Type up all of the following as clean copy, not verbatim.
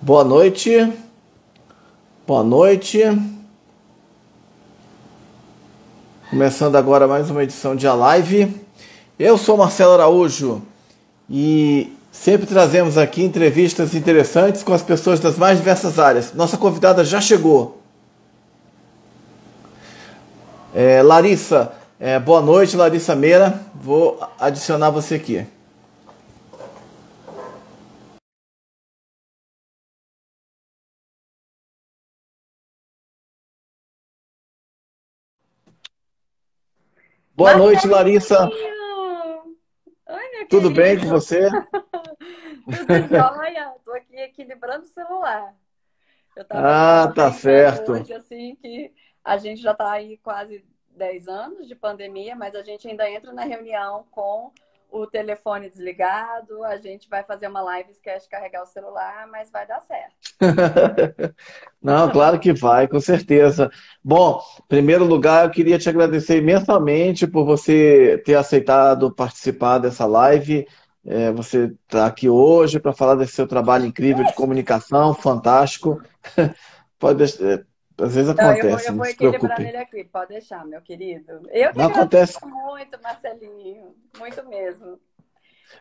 Boa noite, boa noite. Começando agora mais uma edição de A Live. Eu sou Marcelo Araújo e sempre trazemos aqui entrevistas interessantes com as pessoas das mais diversas áreas. Nossa convidada já chegou. Larissa, boa noite, Larissa Meira. Vou adicionar você aqui. Boa noite, Larissa. Marcelinho! Oi, meu Tudo bem com querido! você? Tudo jóia? Tô aqui equilibrando o celular. Eu tava Tá pensando certo. hoje, assim, que a gente já tá aí quase 10 anos de pandemia, mas a gente ainda entra na reunião com o telefone desligado, a gente vai fazer uma live, esquece de carregar o celular, mas vai dar certo. Não, claro que vai, com certeza. Bom, em primeiro lugar, eu queria te agradecer imensamente por você ter aceitado participar dessa live. Você está aqui hoje para falar desse seu trabalho incrível de comunicação, fantástico. Pode, às vezes Não, eu acontece, não vou se equilibrar preocupe. nele aqui, pode deixar, meu querido. Eu que Não agradeço acontece. muito, Marcelinho, muito mesmo.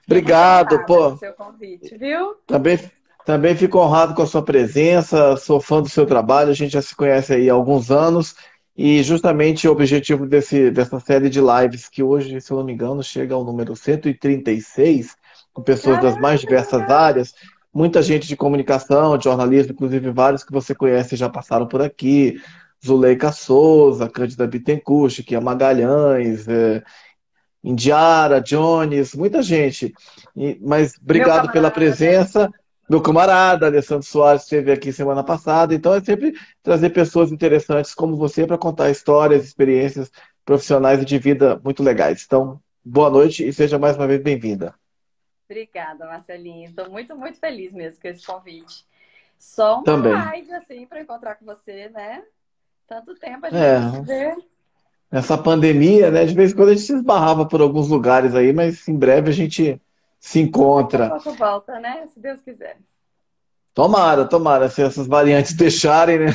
Fiquei muito Obrigado, honrada com o pô. seu convite, viu? Também, também fico honrado com a sua presença, sou fã do seu trabalho, a gente já se conhece aí há alguns anos, e justamente o objetivo dessa série de lives, que hoje, se eu não me engano, chega ao número 136, com pessoas das mais Caraca, que diversas legal! áreas, muita gente de comunicação, de jornalismo, inclusive vários que você conhece já passaram por aqui, Zuleika Souza, Cândida Bittencourt, Chiquinha Magalhães, Indiara, Jones, muita gente. Mas Meu obrigado pela camarada, né? presença. Meu camarada, Alessandro Soares, esteve aqui semana passada. Então é sempre trazer pessoas interessantes como você para contar histórias, experiências profissionais e de vida muito legais. Então, boa noite e seja mais uma vez bem-vinda. Obrigada, Marcelinho. Estou muito, muito feliz mesmo com esse convite. Só uma Também. live, assim, para encontrar com você, né? Tanto tempo a gente não se É, vê. essa pandemia, né? De vez em quando a gente se esbarrava por alguns lugares aí, mas em breve a gente se Daqui a encontra. pouco volta, né? Se Deus quiser. Tomara, tomara, se essas variantes deixarem, né?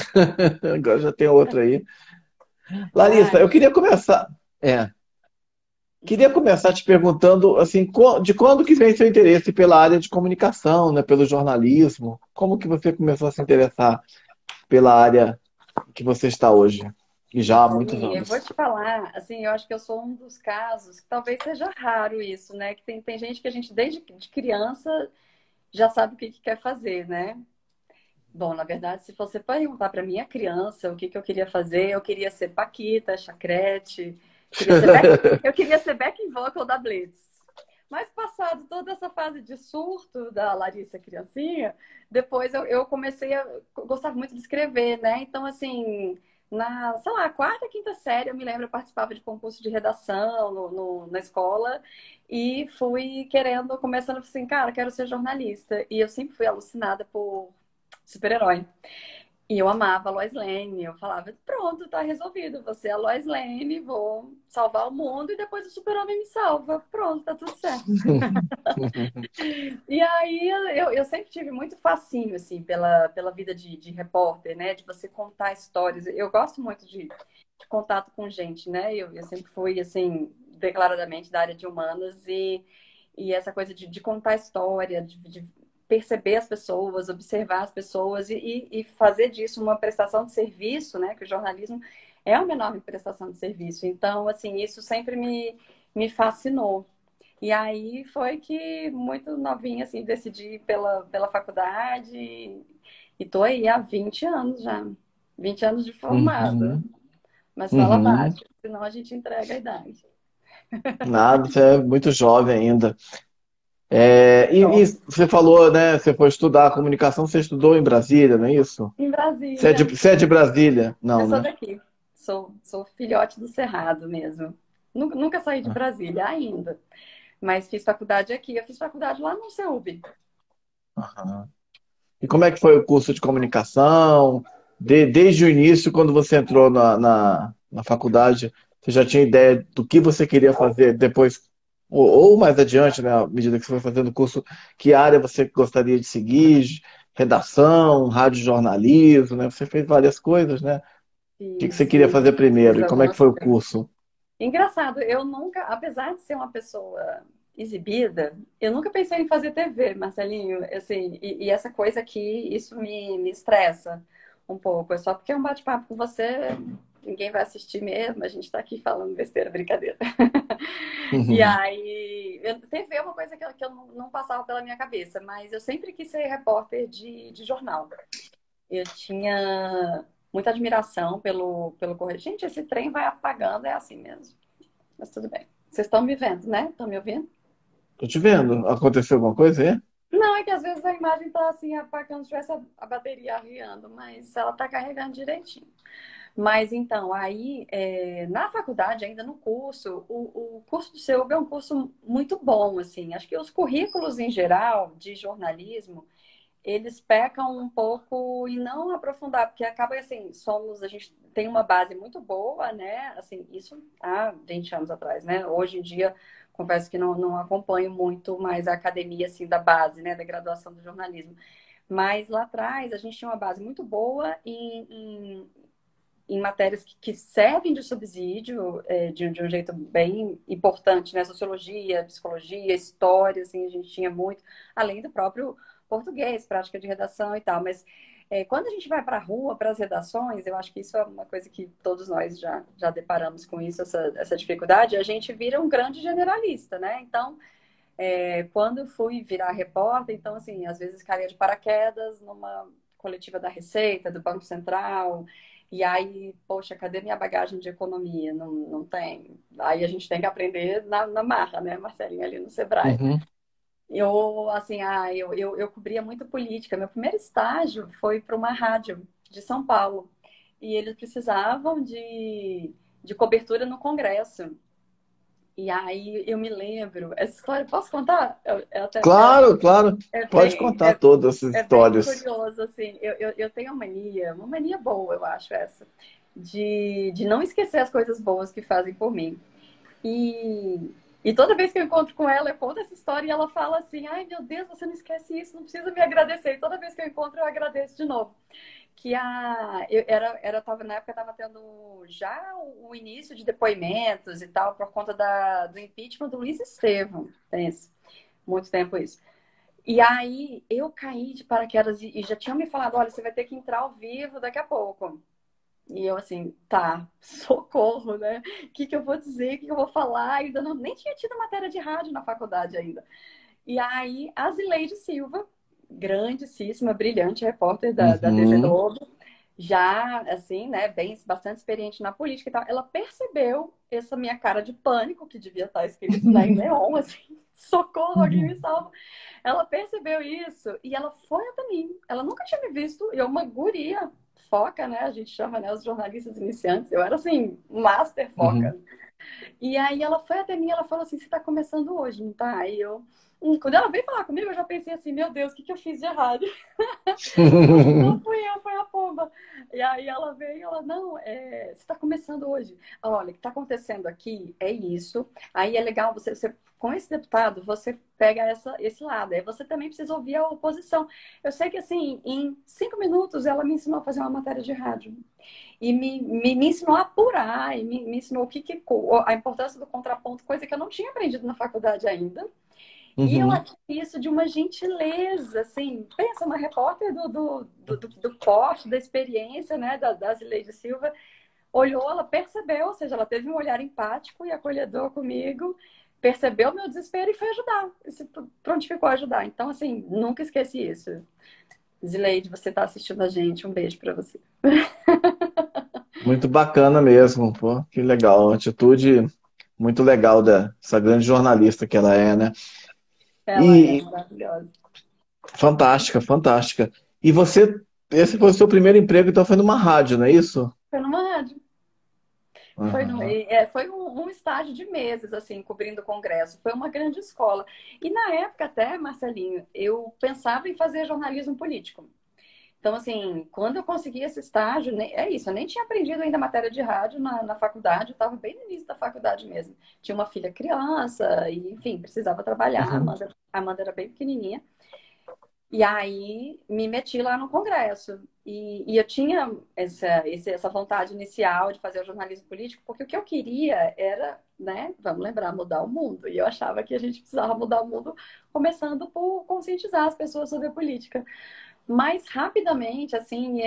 Agora já tem outra aí. Larissa, Ai, eu é, queria começar te perguntando, assim, de quando que vem seu interesse pela área de comunicação, né, pelo jornalismo? Como que você começou a se interessar pela área que você está hoje? E já há muitos Marcelinho, eu vou anos. te falar, assim, eu acho que eu sou um dos casos, que talvez seja raro isso, né? Que tem gente que a gente, desde de criança, já sabe o que quer fazer, né? Bom, na verdade, se você perguntar para minha criança o que eu queria fazer, eu queria ser Paquita, Chacrete, eu queria ser back vocal da Blitz. Mas passado toda essa fase de surto da Larissa criancinha, depois eu comecei a gostar muito de escrever, né? Então, assim, na, sei lá, quarta, quinta série, eu me lembro, eu participava de concurso de redação na escola e fui querendo, começando assim, cara, quero ser jornalista. E eu sempre fui alucinada por super-herói. E eu amava a Lois Lane. Eu falava, pronto, tá resolvido. Você é a Lois Lane, vou salvar o mundo e depois o super-homem me salva. Pronto, tá tudo certo. E aí eu sempre tive muito fascínio, assim, pela vida de repórter, né? De você contar histórias. Eu gosto muito de contato com gente, né? Eu sempre fui, assim, declaradamente da área de humanas e essa coisa de contar história, de perceber as pessoas, observar as pessoas e fazer disso uma prestação de serviço, né? Que o jornalismo é uma enorme prestação de serviço. Então, assim, isso sempre me fascinou. E aí foi que, muito novinha, assim, decidi pela faculdade e tô aí há 20 anos já. 20 anos de formada. Uhum, Mas fala uhum. baixo, senão a gente entrega a idade. Nada, você é muito jovem ainda. E Então, você falou, né? Você foi estudar comunicação, você estudou em Brasília, não é isso? em Você é de, Brasília, você é de Brasília? eu Não, sou né? daqui. Sou filhote do Cerrado mesmo. Nunca saí de Brasília ainda. Mas fiz faculdade aqui. Eu fiz faculdade lá no CEUB. Aham. E como é que foi o curso de comunicação? Desde o início, quando você entrou na faculdade, você já tinha ideia do que você queria fazer depois, ou mais adiante, né, à medida que você foi fazendo o curso, que área você gostaria de seguir? redação, radiojornalismo, né? Você fez várias coisas, né? O que que você Fiz, queria fazer fiz, primeiro fiz e como é que algumas foi o coisas. curso? Engraçado, eu nunca, apesar de ser uma pessoa exibida, eu nunca pensei em fazer TV, Marcelinho. Assim, e essa coisa aqui, isso me estressa um pouco. É só porque é um bate-papo com você, ninguém vai assistir mesmo, a gente tá aqui falando besteira, brincadeira. E aí, TV é uma coisa que eu não passava pela minha cabeça, mas eu sempre quis ser repórter de jornal. Eu tinha muita admiração pelo correio. Gente, esse trem vai apagando, é assim mesmo. Mas tudo bem. Vocês estão me vendo, né? Estão me ouvindo? Tô te vendo. Aconteceu alguma coisa aí? Não, é que às vezes a imagem tá assim, apagando, se tivesse a bateria arriando, mas ela tá carregando direitinho. Mas então, aí, na faculdade, ainda no curso, o curso do CEUB é um curso muito bom, assim. Acho que os currículos em geral de jornalismo, eles pecam um pouco em não aprofundar, porque acaba assim, a gente tem uma base muito boa, né? Assim, isso há 20 anos atrás, né? Hoje em dia, confesso que não acompanho muito mais a academia, assim, da base, né? Da graduação do jornalismo. Mas lá atrás, a gente tinha uma base muito boa em matérias que servem de subsídio, de um jeito bem importante, né? Sociologia, psicologia, história, assim, a gente tinha muito, além do próprio português, prática de redação e tal. Mas quando a gente vai para a rua, para as redações, eu acho que isso é uma coisa que todos nós já deparamos com isso, essa dificuldade, a gente vira um grande generalista, né? Então, quando eu fui virar repórter, então, assim, às vezes caía de paraquedas numa coletiva da Receita, do Banco Central, e aí, poxa, cadê minha bagagem de economia? Não tem. Aí a gente tem que aprender na marra, né, Marcelinho, ali no Sebrae. Uhum. Eu cobria muito política. Meu primeiro estágio foi para uma rádio de São Paulo, e eles precisavam de cobertura no Congresso. E aí eu me lembro, essa história, posso contar? Claro, claro. É Pode bem, contar todas essas é bem histórias. curioso, assim. Eu tenho uma mania boa, eu acho essa, de não esquecer as coisas boas que fazem por mim. E, e toda vez que eu encontro com ela, eu conto essa história e ela fala assim: ai meu Deus, você não esquece isso, não precisa me agradecer. E toda vez que eu encontro, eu agradeço de novo. Que tava, na época estava tendo já o início de depoimentos e tal, por conta do impeachment do Luiz Estevão. Pensa, muito tempo isso. E aí eu caí de paraquedas e já tinham me falado, olha, você vai ter que entrar ao vivo daqui a pouco. E eu assim, tá, socorro, né? O que eu vou dizer? O que eu vou falar? Ainda não, nem tinha tido matéria de rádio na faculdade ainda. E aí a Zileide Silva, grandíssima, brilhante repórter da TV Uhum. Globo, já assim, né, bastante experiente na política e tal, ela percebeu essa minha cara de pânico, que devia estar escrito, né, em neon, assim, socorro, alguém me salva. Ela percebeu isso e ela foi até mim. Ela nunca tinha me visto, e eu uma guria foca, né, a gente chama, né, os jornalistas iniciantes. Eu era assim, master Uhum. foca. E aí ela foi até mim, ela falou assim, você tá começando hoje, não tá? Aí eu, quando ela veio falar comigo, eu já pensei assim, meu Deus, o que eu fiz de errado? Não fui eu, foi a pomba. E aí ela veio e ela, não, você está começando hoje. Olha, o que está acontecendo aqui é isso. Aí é legal, com esse deputado, você pega esse lado. Aí você também precisa ouvir a oposição. Eu sei que, assim, em 5 minutos ela me ensinou a fazer uma matéria de rádio. E me ensinou a apurar, e me ensinou a importância do contraponto, coisa que eu não tinha aprendido na faculdade ainda. E eu Uhum. achei isso de uma gentileza, assim, pensa, uma repórter do porte, da experiência, né, da Zileide Silva, olhou, ela percebeu, ou seja, ela teve um olhar empático e acolhedor comigo, percebeu meu desespero e foi ajudar, se prontificou a ajudar. Então, assim, nunca esqueci isso. Zileide, você está assistindo a gente, um beijo para você. Muito bacana mesmo, pô, que legal. Uma atitude muito legal dessa grande jornalista que ela é, né? Ela é E maravilhosa. fantástica, fantástica. E você, esse foi o seu primeiro emprego, então foi numa rádio, não é isso? Foi numa rádio. Aham. Foi um estágio de meses, assim, cobrindo o congresso. Foi uma grande escola. E na época até, Marcelinho, eu pensava em fazer jornalismo político. Então, assim, quando eu consegui esse estágio, é isso, eu nem tinha aprendido ainda matéria de rádio na faculdade, eu estava bem no início da faculdade mesmo. Tinha uma filha criança, e, enfim, precisava trabalhar. Uhum. A Amanda era bem pequenininha. E aí me meti lá no Congresso. E eu tinha essa vontade inicial de fazer o jornalismo político, porque o que eu queria era, né, vamos lembrar, mudar o mundo. E eu achava que a gente precisava mudar o mundo, começando por conscientizar as pessoas sobre a política. Mas rapidamente, assim,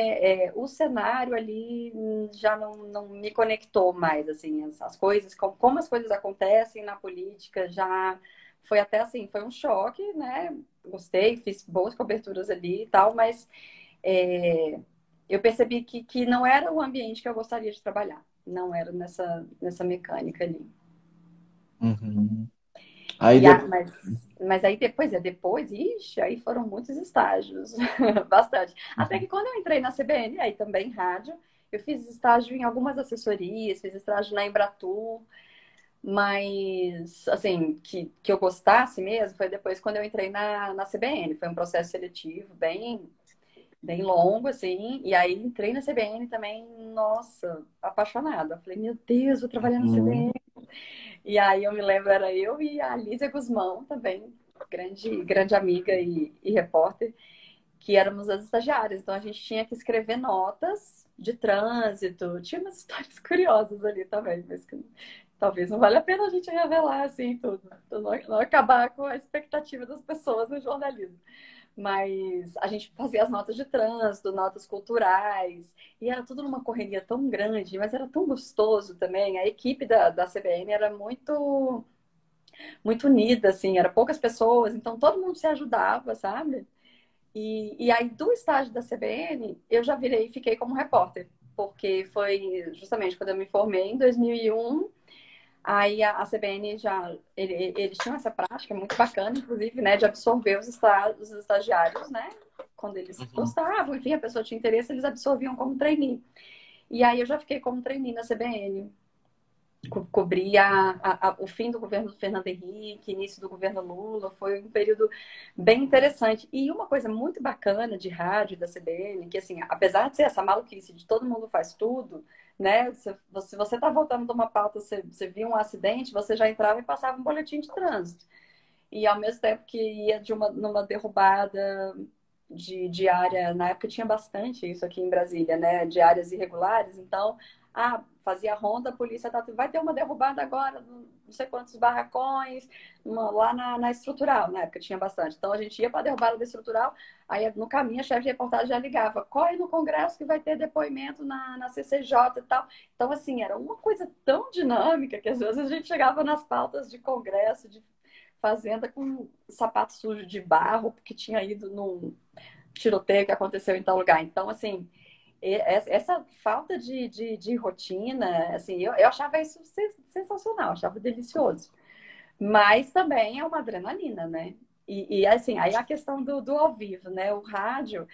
o cenário ali já não me conectou mais, assim, as coisas, como as coisas acontecem na política, já foi até assim, foi um choque, né? Gostei, fiz boas coberturas ali e tal, mas é, eu percebi que não era o ambiente que eu gostaria de trabalhar, não era nessa mecânica ali. Uhum. Aí E de... mas aí depois, ixi, aí foram muitos estágios, bastante. Até que quando eu entrei na CBN, aí também rádio, eu fiz estágio em algumas assessorias, fiz estágio na Embratur, mas, assim, que eu gostasse mesmo foi depois quando eu entrei na CBN. Foi um processo seletivo bem longo, assim, e aí entrei na CBN também, nossa, apaixonada. Falei, meu Deus, vou trabalhar na Uhum. CBN. E aí eu me lembro, era eu e a Lízia Guzmão também, grande amiga e repórter, que éramos as estagiárias. Então a gente tinha que escrever notas de trânsito, tinha umas histórias curiosas ali também, mas que talvez não valha a pena a gente revelar assim tudo, pra não acabar com a expectativa das pessoas no jornalismo. Mas a gente fazia as notas de trânsito, notas culturais, e era tudo numa correria tão grande, mas era tão gostoso também. A equipe da CBN era muito unida, assim, era poucas pessoas, então todo mundo se ajudava, sabe? E aí, do estágio da CBN, eu já virei e fiquei como repórter, porque foi justamente quando eu me formei, em 2001. Aí a CBN eles tinham essa prática muito bacana, inclusive, né, de absorver os estagiários, né? Quando eles Uhum. gostavam, enfim, a pessoa tinha interesse, eles absorviam como trainee. E aí eu já fiquei como trainee na CBN. Cobri o fim do governo do Fernando Henrique, início do governo Lula, foi um período bem interessante. E uma coisa muito bacana de rádio da CBN, que assim, apesar de ser essa maluquice de todo mundo faz tudo, né? Se você tá voltando de uma pauta, você viu um acidente, você já entrava e passava um boletim de trânsito. E ao mesmo tempo que ia numa derrubada de área, na época tinha bastante isso aqui em Brasília, né? De áreas irregulares, então, fazia ronda, a polícia vai ter uma derrubada agora, não sei quantos barracões, lá na estrutural, na época tinha bastante. Então a gente ia para a derrubada da estrutural, aí no caminho a chefe de reportagem já ligava, corre no Congresso que vai ter depoimento na CCJ e tal. Então, assim, era uma coisa tão dinâmica que às vezes a gente chegava nas pautas de Congresso, de fazenda com sapato sujo de barro, porque tinha ido num tiroteio que aconteceu em tal lugar. Então, assim, essa falta de rotina, assim, eu achava isso sensacional, achava delicioso. Mas também é uma adrenalina, né? Assim, aí a questão do ao vivo, né? O rádio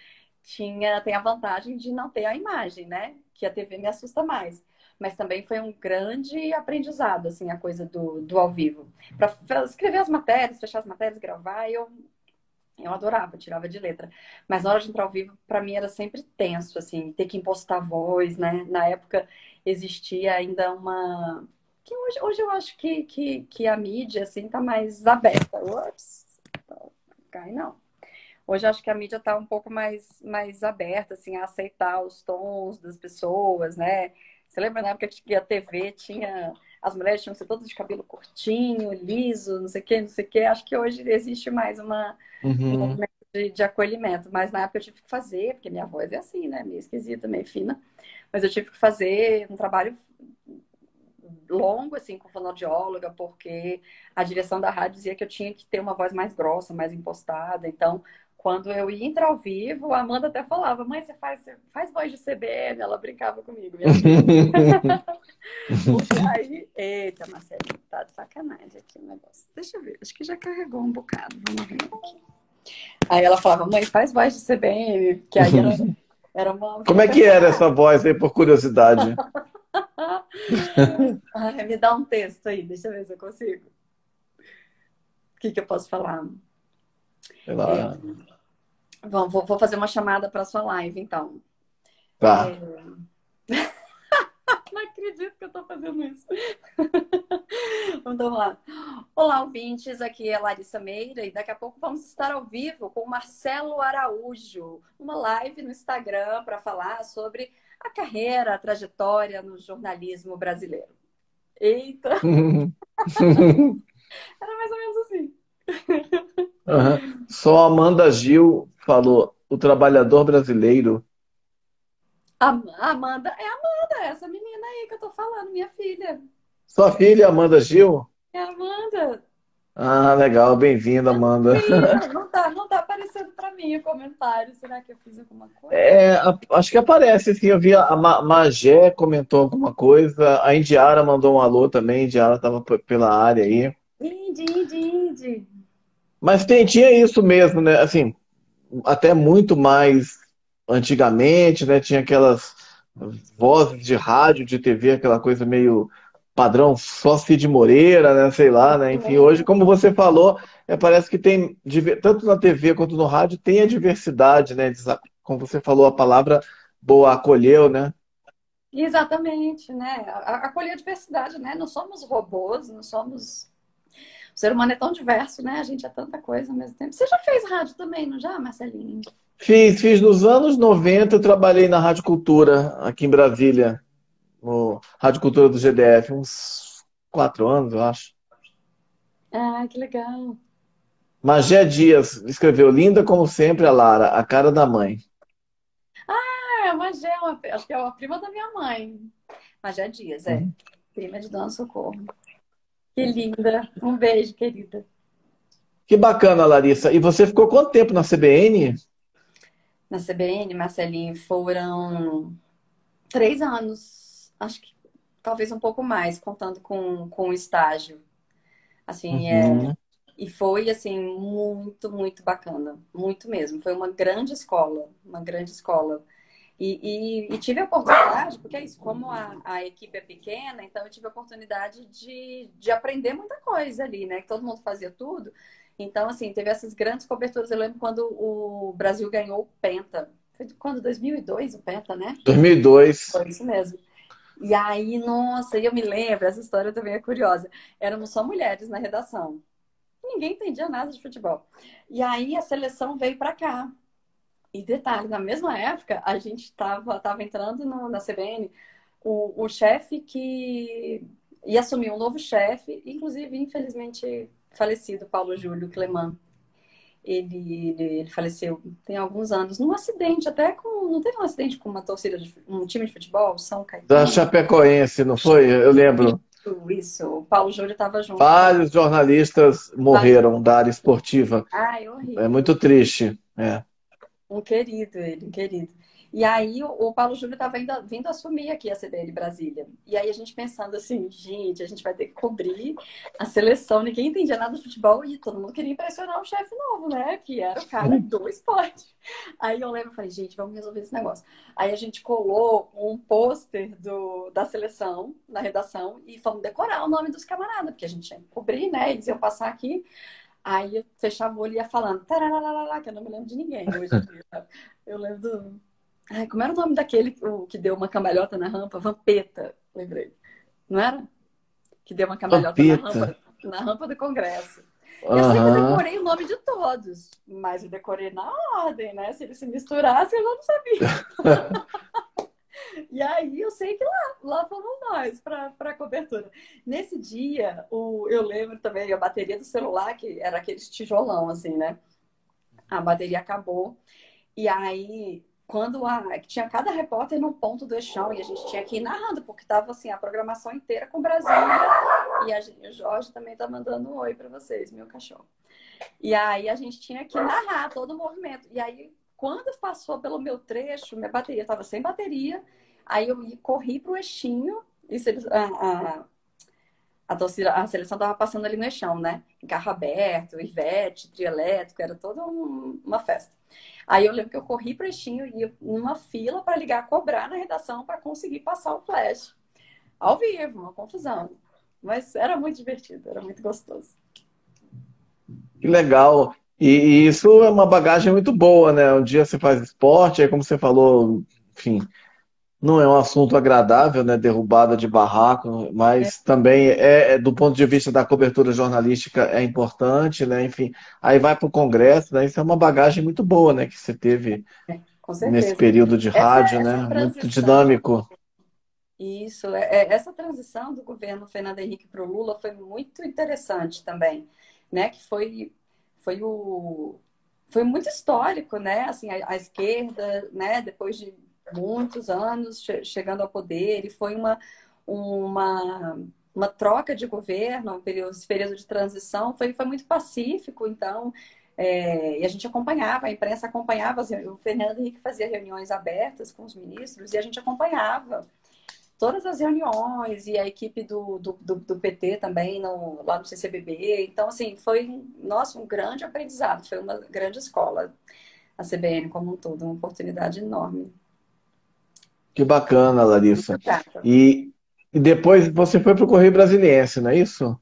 tem a vantagem de não ter a imagem, né? Que a TV me assusta mais. Mas também foi um grande aprendizado, assim, a coisa do ao vivo. Para escrever as matérias, fechar as matérias, gravar, eu adorava, tirava de letra. Mas na hora de entrar ao vivo, para mim era sempre tenso, assim, ter que impostar voz, né? Na época existia ainda uma. Que hoje eu acho que a mídia, assim, tá mais aberta. Ups, cai não. Hoje eu acho que a mídia tá um pouco mais aberta, assim, a aceitar os tons das pessoas, né? Você lembra na época que a TV tinha. As mulheres tinham que ser todas de cabelo curtinho, liso, não sei o quê, não sei o quê. Acho que hoje existe mais um Uhum. movimento de acolhimento. Mas na época eu tive que fazer, porque minha voz é assim, né? Meio esquisita, meio fina. Mas eu tive que fazer um trabalho longo, assim, com fonoaudióloga, porque a direção da rádio dizia que eu tinha que ter uma voz mais grossa, mais impostada. Então, quando eu ia entrar ao vivo, a Amanda até falava, mãe, você faz voz de CBN? Ela brincava comigo, minha filha. Porque aí, eita, Marcelo, tá de sacanagem aqui o negócio. Deixa eu ver, acho que já carregou um bocado. Vamos ver aqui. Aí ela falava, mãe, faz voz de CBN, que aí era uma Como vinha é que era essa personagem. voz aí, por curiosidade? Ai, me dá um texto aí, deixa eu ver se eu consigo. O que eu posso falar? Sei É, lá. vou fazer uma chamada para sua live, então. É, Tá. não acredito que eu tô fazendo isso. Então, vamos lá. Olá, ouvintes. Aqui é Larissa Meira e daqui a pouco vamos estar ao vivo com o Marcelo Araújo, uma live no Instagram para falar sobre a carreira, a trajetória no jornalismo brasileiro. Eita, era mais ou menos assim. Aham. Só Amanda Gil falou, o trabalhador brasileiro. Amanda, é Amanda, essa menina aí que eu tô falando, minha filha. Sua filha, Amanda Gil? É Amanda. Ah, legal, bem-vinda, Amanda. Não tá aparecendo para mim o comentário. Será que eu fiz alguma coisa? É, acho que aparece, sim. Eu vi a Magé comentou alguma coisa, a Indiara mandou um alô também, a Indiara estava pela área aí. Indi. Mas tinha isso mesmo, né? Assim, até muito mais antigamente, né? Tinha aquelas vozes de rádio, de TV, aquela coisa meio padrão, só Cid Moreira, né? Sei lá, né? Enfim, hoje, como você falou, parece que tem, tanto na TV quanto no rádio, tem a diversidade, né? Como você falou, a palavra boa acolheu, né? Exatamente, né? Acolher a diversidade, né? Não somos robôs, não somos. O ser humano é tão diverso, né? A gente é tanta coisa ao mesmo tempo. Você já fez rádio também, não já, Marcelinho? Fiz nos anos 90, eu trabalhei na Rádio Cultura, aqui em Brasília, no Rádio Cultura do GDF, uns 4 anos, eu acho. Ah, que legal. Magé Dias escreveu, linda como sempre a Lara, a cara da mãe. Ah, é uma gema, acho que é a prima da minha mãe. Magé Dias, é. Uhum. Prima de Dona Socorro. Que linda. Um beijo, querida. Que bacana, Larissa. E você ficou quanto tempo na CBN? Na CBN, Marcelinho, foram 3 anos. Acho que talvez um pouco mais, contando com o estágio. Assim, Uhum. e foi, assim, muito, muito bacana. Muito mesmo. Foi uma grande escola. Uma grande escola. E tive a oportunidade, porque é isso, como a equipe é pequena, então eu tive a oportunidade de aprender muita coisa ali, né? Que todo mundo fazia tudo. Então, assim, teve essas grandes coberturas. Eu lembro quando o Brasil ganhou o Penta. Foi quando? 2002 o Penta, né? 2002. Foi isso mesmo. E aí, nossa, eu me lembro, essa história também é curiosa. Éramos só mulheres na redação. Ninguém entendia nada de futebol. E aí a seleção veio para cá. E detalhe, na mesma época, a gente tava entrando na CBN, o chefe que ia assumir um novo chefe, inclusive, infelizmente, falecido, Paulo Júlio Cleman. Ele faleceu tem alguns anos, num acidente, até com. Não teve um acidente com uma torcida, um time de futebol, São Da Caetano? Chapecoense, não foi? Eu lembro. Isso. O Paulo Júlio estava junto com. Vários jornalistas Vários. morreram da área esportiva. Ai, É horrível. muito triste. É. Um querido, ele, um querido. E aí o Paulo Júlio estava vindo assumir aqui a CBN Brasília. E aí a gente pensando assim, gente, a gente vai ter que cobrir a seleção. Ninguém entendia nada de futebol e todo mundo queria impressionar o chefe novo, né? Que era o cara do esporte. Aí eu lembro, falei, gente, vamos resolver esse negócio. Aí a gente colou um pôster da seleção na redação e fomos decorar o nome dos camaradas, porque a gente tinha que cobrir, né? Eles iam passar aqui. Aí eu fechava o olho e ia falando, tarararara, que eu não me lembro de ninguém hoje em dia. Eu lembro do. Ai, como era o nome daquele o que deu uma cambalhota na rampa? Vampeta, lembrei. Não era? Que deu uma cambalhota Pampita. na rampa do Congresso. Eu sei que eu Aham. decorei o nome de todos, mas eu decorei na ordem, né? Se eles se misturassem, eu não sabia. E aí eu sei que lá fomos nós para cobertura. Nesse dia, eu lembro também a bateria do celular, que era aqueles tijolão, assim, né? A bateria acabou. E aí, tinha cada repórter num ponto do eixão, e a gente tinha que ir narrando, porque tava assim, a programação inteira com Brasília. E o Jorge também tá mandando um oi para vocês, meu cachorro. E aí a gente tinha que narrar todo o movimento. E aí, quando passou pelo meu trecho, minha bateria estava sem bateria. Aí eu corri pro eixinho. Isso a torcida, a seleção estava passando ali no eixão, né? Carro aberto, Ivete, trio elétrico, era toda uma festa. Aí eu lembro que eu corri pro eixinho e ia numa fila para ligar, cobrar na redação para conseguir passar o flash. Ao vivo, uma confusão. Mas era muito divertido, era muito gostoso. Que legal. E isso é uma bagagem muito boa, né? Um dia você faz esporte, aí como você falou, enfim, não é um assunto agradável, né? Derrubada de barraco, É, mas também do ponto de vista da cobertura jornalística, é importante, né? Enfim, aí vai para o Congresso, né? Isso é uma bagagem muito boa, né? Que você teve com nesse certeza. período de rádio, Essa né? Muito transição, dinâmico. isso, essa transição do governo Fernando Henrique para o Lula foi muito interessante também, né? Que foi o, foi muito histórico, né? Assim, a esquerda, né? Depois de muitos anos chegando ao poder, e foi uma, uma troca de governo, esse período de transição foi muito pacífico, então, e a gente acompanhava, a imprensa acompanhava, o Fernando Henrique fazia reuniões abertas com os ministros e a gente acompanhava todas as reuniões e a equipe do PT também lá no CCBB. Então, assim, foi, nossa, um grande aprendizado, foi uma grande escola, a CBN como um todo, uma oportunidade enorme. Que bacana, Muito Larissa. grata. E, e depois você foi para o Correio Brasiliense, não é isso?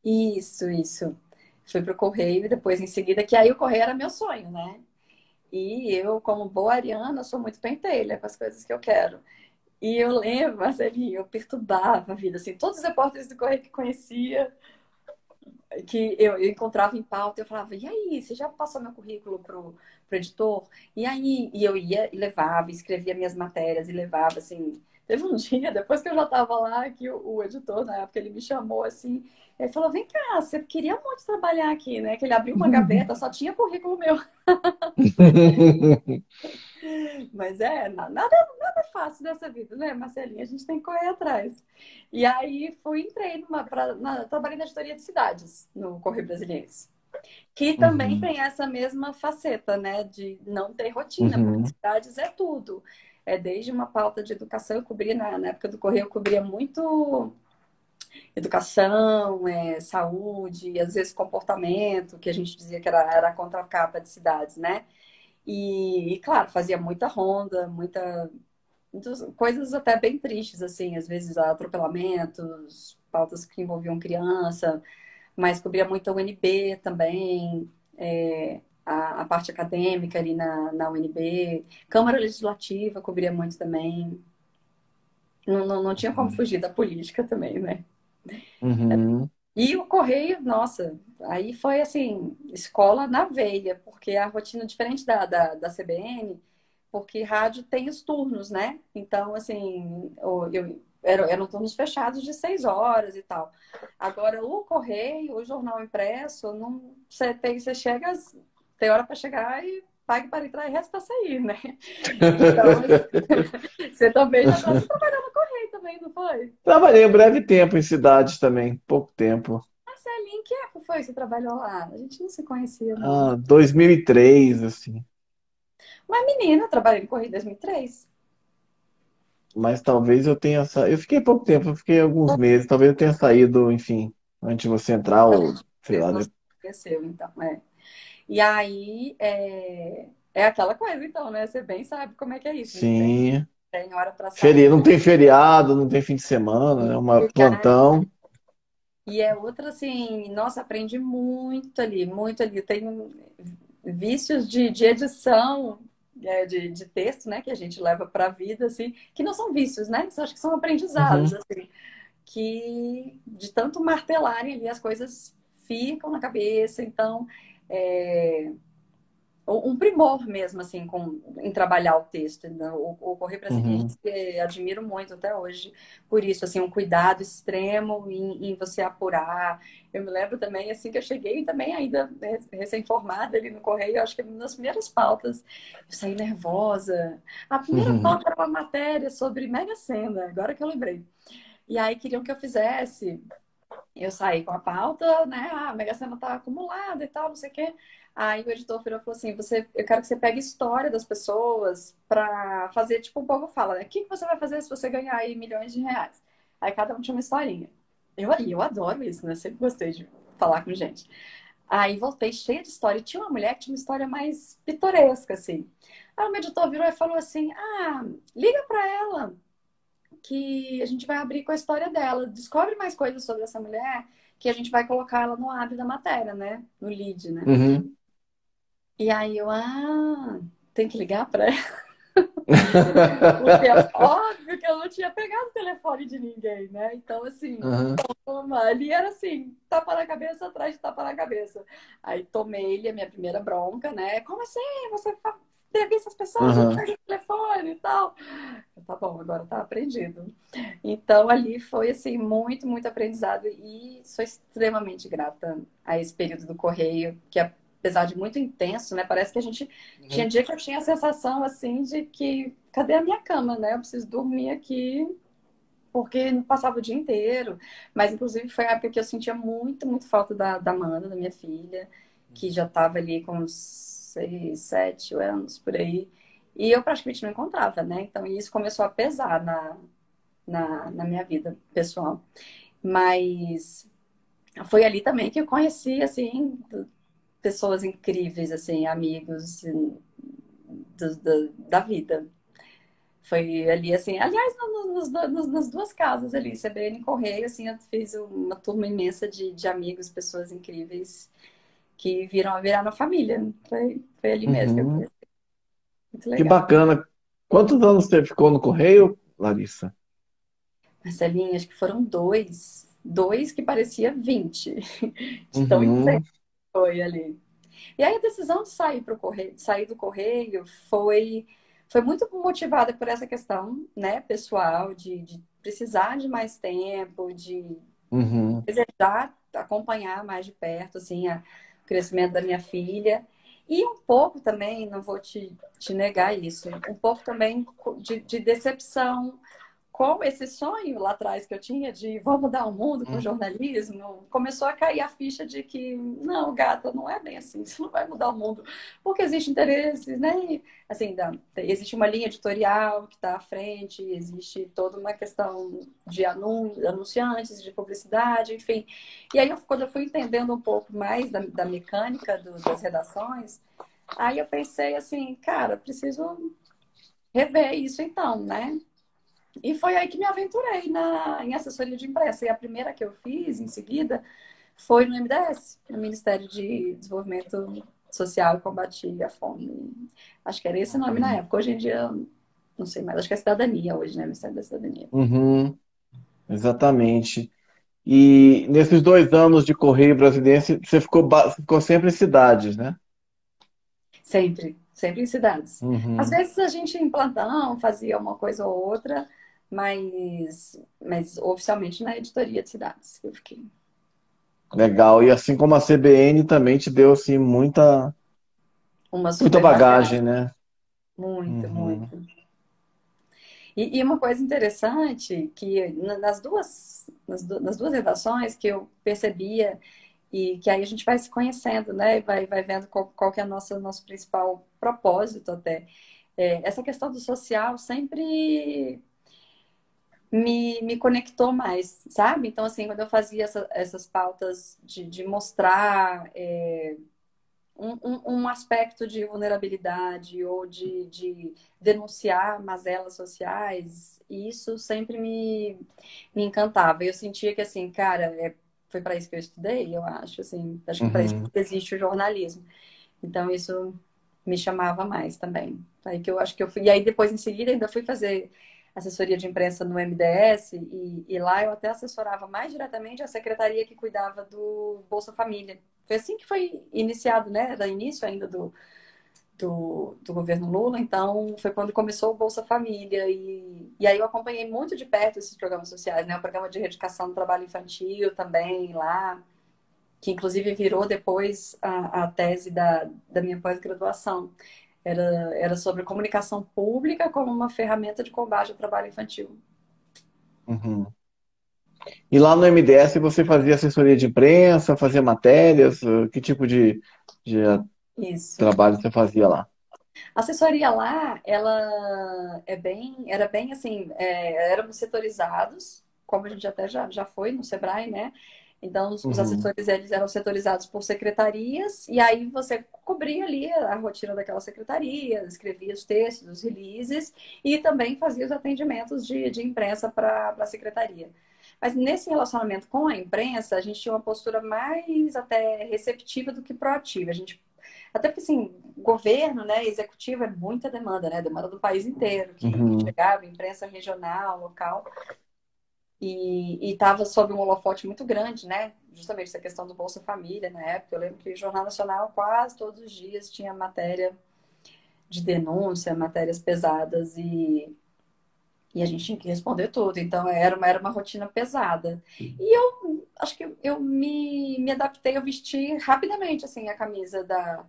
Isso. Fui pro Correio e depois em seguida, que aí o Correio era meu sonho, né? E eu, como boa ariana, sou muito pentelha com as coisas que eu quero. E eu lembro, Marcelinho, eu perturbava a vida, assim, todos os repórteres do Correio que conhecia, que eu encontrava em pauta, eu falava, e aí, você já passou meu currículo pro editor? E aí, e eu ia e levava, escrevia minhas matérias e levava, assim. Teve um dia, depois que eu já estava lá, que o editor, na época, ele me chamou assim, ele falou, vem cá, você queria muito trabalhar aqui, né? Que ele abriu uma gaveta, só tinha currículo meu. Mas nada fácil dessa vida, né, Marcelinha? A gente tem que correr atrás. E aí entrei trabalhei na editoria de cidades, no Correio Brasiliense. Que também Uhum, tem essa mesma faceta, né, de não ter rotina, porque uhum, cidades é tudo. É desde uma pauta de educação, eu cobria, na época do Correio, eu cobria muito educação, saúde, às vezes comportamento, que a gente dizia que era a contracapa de cidades, né? Claro, fazia muita ronda, muitas coisas até bem tristes, assim, às vezes atropelamentos, pautas que envolviam criança, mas cobria muito a UNB também, a parte acadêmica ali na UNB, Câmara Legislativa cobria muito também. Não tinha como uhum, fugir da política também, né? uhum. E o Correio, nossa, aí foi assim, escola na veia, porque a rotina diferente da CBN, porque rádio tem os turnos, né? Então, assim, eram turnos fechados de 6 horas e tal. Agora, o Correio, o jornal impresso, não, você chega, tem hora para chegar e pague para entrar e resta para sair, né? Então, você também você trabalhou no Correio também, não foi? Trabalhei um breve tempo em cidades também, pouco tempo. Marcelinho, que época foi que você trabalhou lá? A gente não se conhecia, não. Ah, 2003, assim. Mas, menina, eu trabalhei no Correio em 2003. Mas talvez eu tenha Eu fiquei pouco tempo, eu fiquei alguns meses. Talvez eu tenha saído, enfim, antes de você entrar, ou sei lá. Você conheceu, então, E aí, é aquela coisa, então, né? Você bem sabe como é que é isso. Não Sim. tem hora para Não sair. tem feriado, não tem fim de semana, né? Uma Ficar. plantão. E é outra, assim, nossa, aprendi muito ali, muito ali. Tem vícios de edição, de texto, né? Que a gente leva para a vida, assim, que não são vícios, né? Acho que são aprendizados, Uhum, assim, que de tanto martelarem ali as coisas ficam na cabeça. Então, é, um primor mesmo, assim, em trabalhar o texto. Né? O Correio Brasiliense uhum, admiro muito até hoje por isso, assim, um cuidado extremo em você apurar. Eu me lembro também, assim, que eu cheguei também ainda né, recém-formada ali no Correio, acho que nas primeiras pautas, eu saí nervosa. A primeira uhum, pauta era uma matéria sobre Mega Sena, agora que eu lembrei. E aí queriam que eu fizesse eu saí com a pauta, né? Ah, a Mega Sena tá acumulada e tal, não sei o quê. Aí o editor virou e falou assim: eu quero que você pegue história das pessoas para fazer, tipo, o povo fala, né? O que você vai fazer se você ganhar aí milhões de reais? Aí cada um tinha uma historinha. Eu adoro isso, né? Sempre gostei de falar com gente. Aí voltei cheia de história. E tinha uma mulher que tinha uma história mais pitoresca, assim. Aí o meu editor virou e falou assim: Ah, liga para ela que a gente vai abrir com a história dela. Descobre mais coisas sobre essa mulher que a gente vai colocar ela no abre da matéria, né? No lead, né? uhum. E aí tem que ligar para ela. Porque é óbvio que eu não tinha pegado o telefone de ninguém, né? Então, assim, Aham, ali era assim, tapa na cabeça atrás de tapa na cabeça. Aí tomei-lhe a minha primeira bronca, né? Como assim? Você teve essas pessoas e não aham, pega o telefone e tal. Tá bom, agora tá aprendido. Então, ali foi, assim, muito, muito aprendizado e sou extremamente grata a esse período do Correio, que apesar de muito intenso, né? Parece que a gente tinha uhum. dia que eu tinha a sensação, assim, de que cadê a minha cama, né? Eu preciso dormir aqui porque não passava o dia inteiro. Mas, inclusive, foi a época que eu sentia muito, muito falta da Amanda, da minha filha, que já estava ali com uns 6, 7 anos por aí. E eu praticamente não encontrava, né? Então, isso começou a pesar na minha vida pessoal. Mas foi ali também que eu conheci, assim, pessoas incríveis, assim, amigos assim, da vida. Foi ali, assim, aliás, nas duas casas ali, CBN e Correio, assim, eu fiz uma turma imensa de amigos, pessoas incríveis que viraram família. Foi ali mesmo que eu Uhum. conheci. Muito Que legal. bacana. Quantos anos você ficou no Correio, Larissa? Marcelinha, acho que foram dois. Dois que parecia 20. De tão intenso Uhum, que foi ali. E aí a decisão de sair pro correio, de sair do correio foi muito motivada por essa questão, né, pessoal, de precisar de mais tempo, de uhum, desejar acompanhar mais de perto, assim, o crescimento da minha filha. E um pouco também, não vou te negar isso, um pouco também de decepção com esse sonho lá atrás que eu tinha de vou mudar o mundo com uhum, jornalismo, começou a cair a ficha de que não, gata, não é bem assim, você não vai mudar o mundo, porque existe interesses, né? Assim, existe uma linha editorial que está à frente, existe toda uma questão de anunciantes, de publicidade, enfim. E aí, quando eu fui entendendo um pouco mais da mecânica das redações, aí eu pensei assim, cara, preciso rever isso então, né? E foi aí que me aventurei em assessoria de imprensa. E a primeira que eu fiz em seguida foi no MDS, no Ministério de Desenvolvimento Social e Combate à Fome. Acho que era esse o nome na uhum, época. Hoje em dia, não sei mais. Acho que é Cidadania hoje, né? Ministério da Cidadania. uhum, exatamente. E nesses 2 anos de Correio Brasiliense, você ficou sempre em cidades, né? Sempre, sempre em cidades. Às Uhum. vezes a gente em plantão fazia uma coisa ou outra, mas oficialmente na editoria de cidades que eu fiquei. Legal. E assim como a CBN também te deu assim Uma muita super bagagem, bagagem. né? Muito, Uhum. muito. E uma coisa interessante que nas duas redações que eu percebia e que aí a gente vai se conhecendo, né? Vai vendo qual que é nosso principal propósito até. Essa questão do social sempre me conectou mais, sabe? Então, assim, quando eu fazia essas pautas de mostrar um aspecto de vulnerabilidade ou de denunciar mazelas sociais, e isso sempre me encantava. Eu sentia que, assim, cara, foi para isso que eu estudei, eu acho que para isso Uhum. que existe o jornalismo. Então, isso me chamava mais também. Aí que eu acho que eu fui. E aí, depois, em seguida, ainda fui fazer assessoria de imprensa no MDS, e lá eu até assessorava mais diretamente a secretaria que cuidava do Bolsa Família. Foi assim que foi iniciado, né? Da início ainda do governo Lula, então foi quando começou o Bolsa Família. E aí eu acompanhei muito de perto esses programas sociais, né? O programa de erradicação do trabalho infantil também lá, que inclusive virou depois a tese da minha pós-graduação. Era sobre comunicação pública como uma ferramenta de combate ao trabalho infantil. Uhum. E lá no MDS você fazia assessoria de imprensa, fazia matérias? Que tipo de Isso. trabalho você fazia lá? A assessoria lá, ela era bem assim, éramos setorizados, como a gente até já foi no Sebrae, né? Então, os Uhum. assessores, eles eram setorizados por secretarias, e aí você cobria ali a rotina daquela secretaria, escrevia os textos, os releases, e também fazia os atendimentos de imprensa para a secretaria. Mas nesse relacionamento com a imprensa, a gente tinha uma postura mais até receptiva do que proativa. Até porque, assim, governo, né, executivo é muita demanda, né? Demanda do país inteiro, que Uhum, chegava, imprensa regional, local, e estava sob um holofote muito grande, né? Justamente essa questão do Bolsa Família, na época. Eu lembro que o Jornal Nacional quase todos os dias tinha matéria de denúncia, matérias pesadas, e a gente tinha que responder tudo. Então, era uma rotina pesada. E eu acho que eu me adaptei, eu vesti rapidamente, assim, a camisa da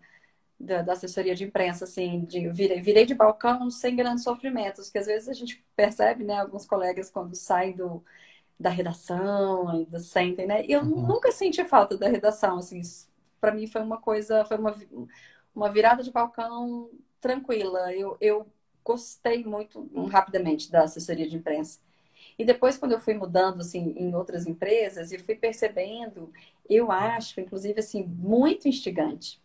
assessoria de imprensa, assim, virei de balcão sem grandes sofrimentos, que às vezes a gente percebe, né, alguns colegas quando saem da redação, ainda sentem, né? E eu uhum, nunca senti falta da redação, assim, para mim foi uma coisa, uma virada de balcão tranquila. Eu gostei muito rapidamente da assessoria de imprensa. E depois, quando eu fui mudando, assim, em outras empresas, e fui percebendo, eu acho, inclusive, assim, muito instigante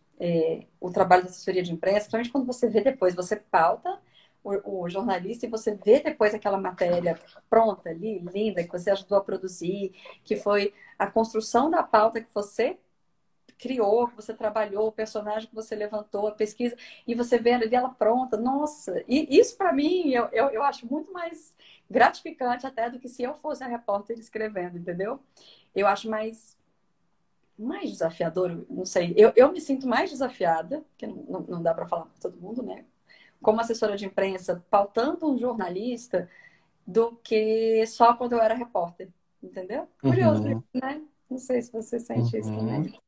o trabalho da assessoria de imprensa, principalmente quando você vê depois, você pauta o jornalista e você vê depois aquela matéria pronta ali, linda, que você ajudou a produzir, que foi a construção da pauta que você criou, que você trabalhou, o personagem que você levantou, a pesquisa, e você vê ali ela pronta. Nossa, e isso para mim eu acho muito mais gratificante até do que se eu fosse a repórter escrevendo, entendeu? Eu acho mais desafiador, não sei. Eu me sinto mais desafiada, que não dá para falar para todo mundo, né? Como assessora de imprensa, pautando um jornalista, do que só quando eu era repórter, entendeu? Curioso, uhum, né? Não sei se você sente isso uhum. também.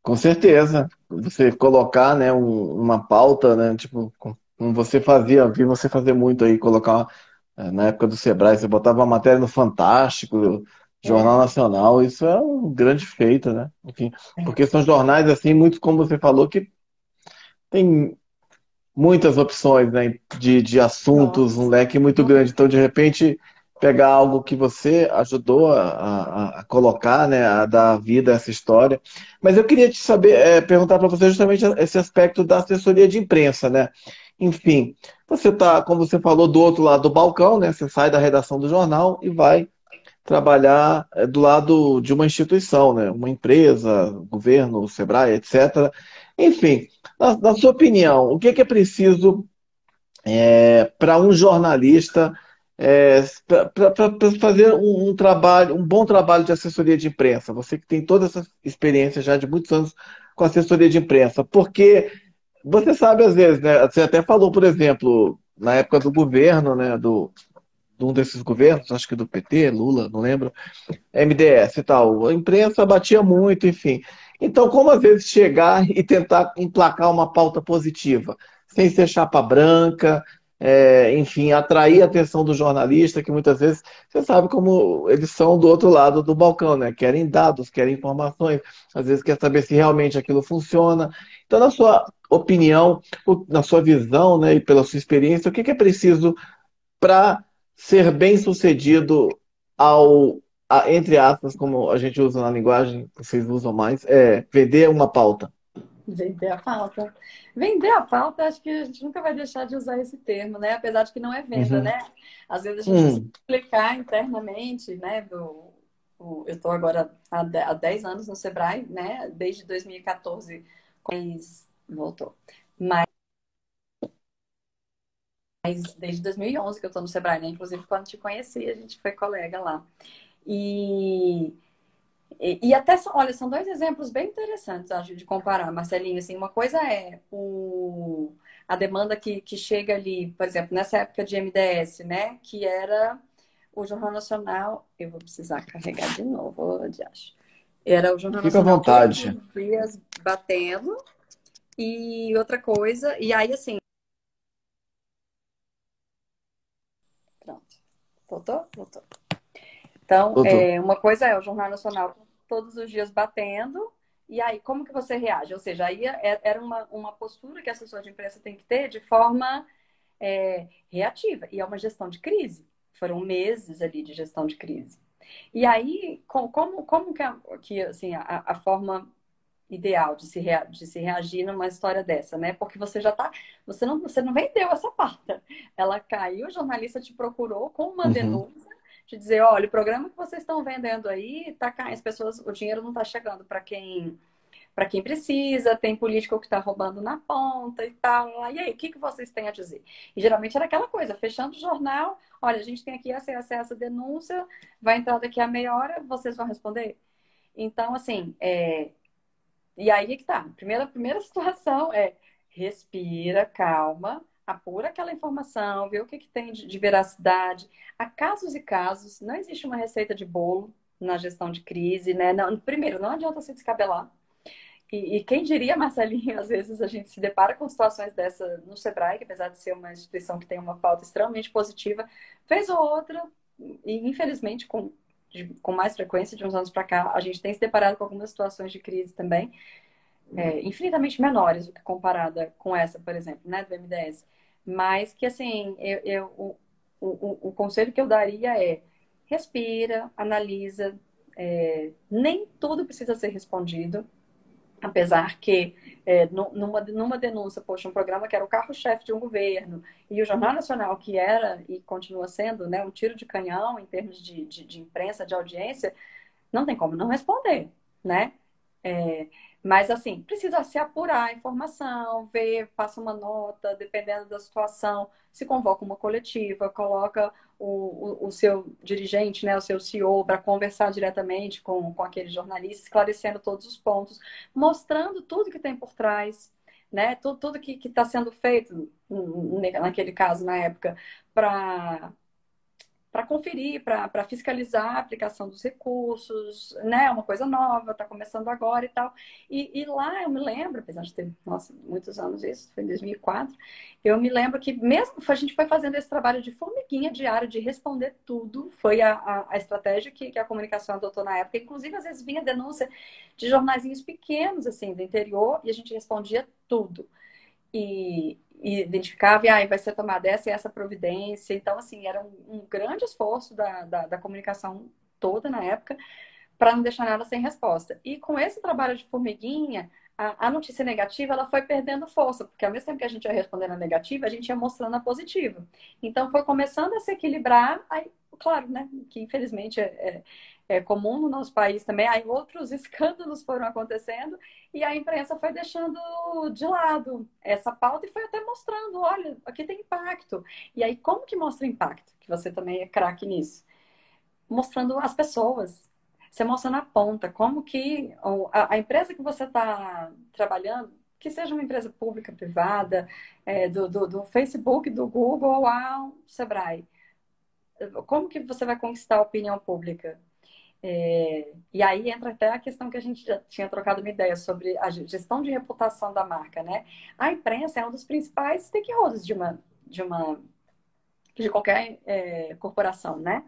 Com certeza. Você colocar, né, uma pauta, né, tipo, como você fazia, vi você fazer muito aí, colocar, na época do Sebrae, você botava uma matéria no Fantástico, Jornal É, Nacional, isso é um grande feito, né? Enfim, é. porque são jornais, assim, muito como você falou, que tem muitas opções, né, de assuntos, um Nossa, leque muito grande. muito. Então, de repente, pegar algo que você ajudou a colocar, né, a dar vida a essa história. Mas eu queria te saber, perguntar para você justamente esse aspecto da assessoria de imprensa, né? Enfim, você está, como você falou, do outro lado do balcão, né? Você sai da redação do jornal e vai trabalhar do lado de uma instituição, né? Uma empresa, governo, o Sebrae, etc. Enfim, na sua opinião, o que é preciso para um jornalista para fazer um trabalho, um bom trabalho de assessoria de imprensa? Você que tem toda essa experiência já de muitos anos com assessoria de imprensa, porque você sabe às vezes, né? Você até falou, por exemplo, na época do governo, né? De um desses governos, acho que do PT, Lula, não lembro, MDS e tal. A imprensa batia muito, enfim. Então, como às vezes chegar e tentar emplacar uma pauta positiva, sem ser chapa branca, enfim, atrair a atenção do jornalista, que muitas vezes você sabe como eles são do outro lado do balcão, né? Querem dados, querem informações, às vezes quer saber se realmente aquilo funciona. Então, na sua opinião, na sua visão, né, e pela sua experiência, o que é preciso para ser bem sucedido entre aspas, como a gente usa na linguagem, vocês usam mais, vender uma pauta. Vender a pauta. Vender a pauta, acho que a gente nunca vai deixar de usar esse termo, né? Apesar de que não é venda, Uhum. né? Às vezes a gente precisa Hum. explicar internamente, né? Eu estou agora há 10 anos no Sebrae, né? Desde 2014, mas voltou. Mas desde 2011 que eu estou no Sebrae, né? Inclusive, quando te conheci, a gente foi colega lá. E e até, olha, são dois exemplos bem interessantes, acho, de comparar, Marcelinho. Assim, uma coisa é a demanda que chega ali, por exemplo, nessa época de MDS, né? Que era o Jornal Nacional. Eu vou precisar carregar de novo, ô, Diacho. Era o Jornal Fica à Nacional todos vontade. os dias batendo. E outra coisa, e aí assim, pronto. Voltou? Voltou. Então, Doutor. uma coisa é o Jornal Nacional todos os dias batendo, e aí como que você reage? Ou seja, aí era uma postura que a assessor de imprensa tem que ter de forma reativa, e é uma gestão de crise. Foram meses ali de gestão de crise. E aí, como assim, a forma ideal de se reagir numa história dessa, né? Porque você já tá, você não vendeu essa pauta. Ela caiu, o jornalista te procurou com uma Uhum. denúncia de dizer, olha, o programa que vocês estão vendendo aí tá caindo, as pessoas, o dinheiro não está chegando para quem precisa, tem político que está roubando na ponta e tal. E aí, o que que vocês têm a dizer? E geralmente era aquela coisa, fechando o jornal, olha, a gente tem aqui essa denúncia, vai entrar daqui a meia hora, vocês vão responder? Então, assim, e aí é que tá. A primeira situação é respira, calma, apura aquela informação, vê o que que tem de veracidade. Há casos e casos, não existe uma receita de bolo na gestão de crise, né? Não, primeiro, não adianta se descabelar. E quem diria, Marcelinho, às vezes a gente se depara com situações dessa no Sebrae, que apesar de ser uma instituição que tem uma pauta extremamente positiva, vez ou outra, e infelizmente com mais frequência de uns anos para cá, a gente tem se deparado com algumas situações de crise também, infinitamente menores do que comparada com essa, por exemplo, né, do MDS. Mas que, assim, o conselho que eu daria é respira, analisa, nem tudo precisa ser respondido, apesar que numa denúncia, poxa, um programa que era o carro-chefe de um governo, e o Jornal Nacional, que era e continua sendo, né, um tiro de canhão em termos de imprensa, de audiência, não tem como não responder, né? É, mas, assim, precisa se apurar a informação, ver, passa uma nota, dependendo da situação, se convoca uma coletiva, coloca o seu dirigente, né, o seu CEO, para conversar diretamente com aquele jornalista, esclarecendo todos os pontos, mostrando tudo que tem por trás, né, tudo que está sendo feito, naquele caso, na época, para conferir, para fiscalizar a aplicação dos recursos, né? É uma coisa nova, está começando agora e tal. E lá eu me lembro, apesar de ter, nossa, muitos anos isso, foi em 2004, eu me lembro que mesmo a gente foi fazendo esse trabalho de formiguinha diário, de responder tudo, foi a estratégia que a comunicação adotou na época. Inclusive, às vezes vinha denúncia de jornaizinhos pequenos, assim, do interior, e a gente respondia tudo e identificava, e aí vai ser tomada essa e essa providência. Então, assim, era um grande esforço da comunicação toda na época para não deixar nada sem resposta. E com esse trabalho de formiguinha, a notícia negativa ela foi perdendo força, porque ao mesmo tempo que a gente ia respondendo a negativa, a gente ia mostrando a positiva. Então, foi começando a se equilibrar, aí, claro, né, que infelizmente é comum no nosso país também, aí outros escândalos foram acontecendo e a imprensa foi deixando de lado essa pauta e foi até mostrando, olha, aqui tem impacto. E aí, como que mostra impacto? Que você também é craque nisso. Mostrando as pessoas. Você mostra na ponta como que a empresa que você está trabalhando, que seja uma empresa pública, privada, do Facebook, do Google ao Sebrae, como que você vai conquistar a opinião pública? E aí entra até a questão que a gente já tinha trocado uma ideia sobre a gestão de reputação da marca, né? A imprensa é um dos principais stakeholders de qualquer corporação, né?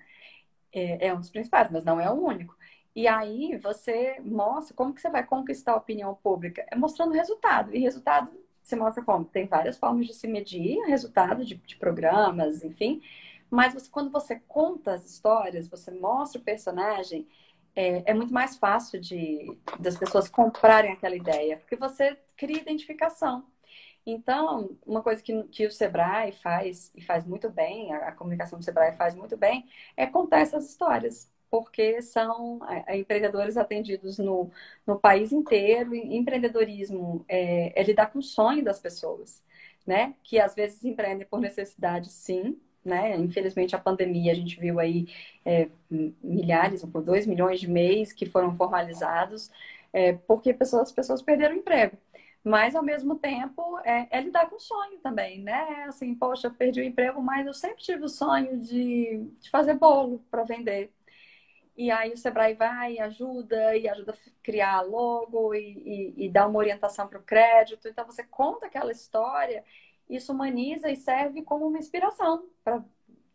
É um dos principais, mas não é o único. E aí você mostra como que você vai conquistar a opinião pública. É mostrando resultado. E resultado você mostra como? Tem várias formas de se medir resultado de programas, enfim. Mas quando você conta as histórias, você mostra o personagem, é muito mais fácil das pessoas comprarem aquela ideia, porque você cria identificação. Então, uma coisa que o Sebrae faz, e faz muito bem, a comunicação do Sebrae faz muito bem, é contar essas histórias, porque são empreendedores atendidos no país inteiro, e empreendedorismo é lidar com o sonho das pessoas, né? Que às vezes empreendem por necessidade, sim, né? Infelizmente, a pandemia, a gente viu aí milhares, por 2 milhões de MEIs que foram formalizados, porque as pessoas perderam o emprego. Mas, ao mesmo tempo, lidar com o sonho também, né? Assim, poxa, eu perdi o emprego, mas eu sempre tive o sonho de fazer bolo para vender. E aí o Sebrae vai e ajuda a criar logo e dá uma orientação para o crédito. Então, você conta aquela história, isso humaniza e serve como uma inspiração para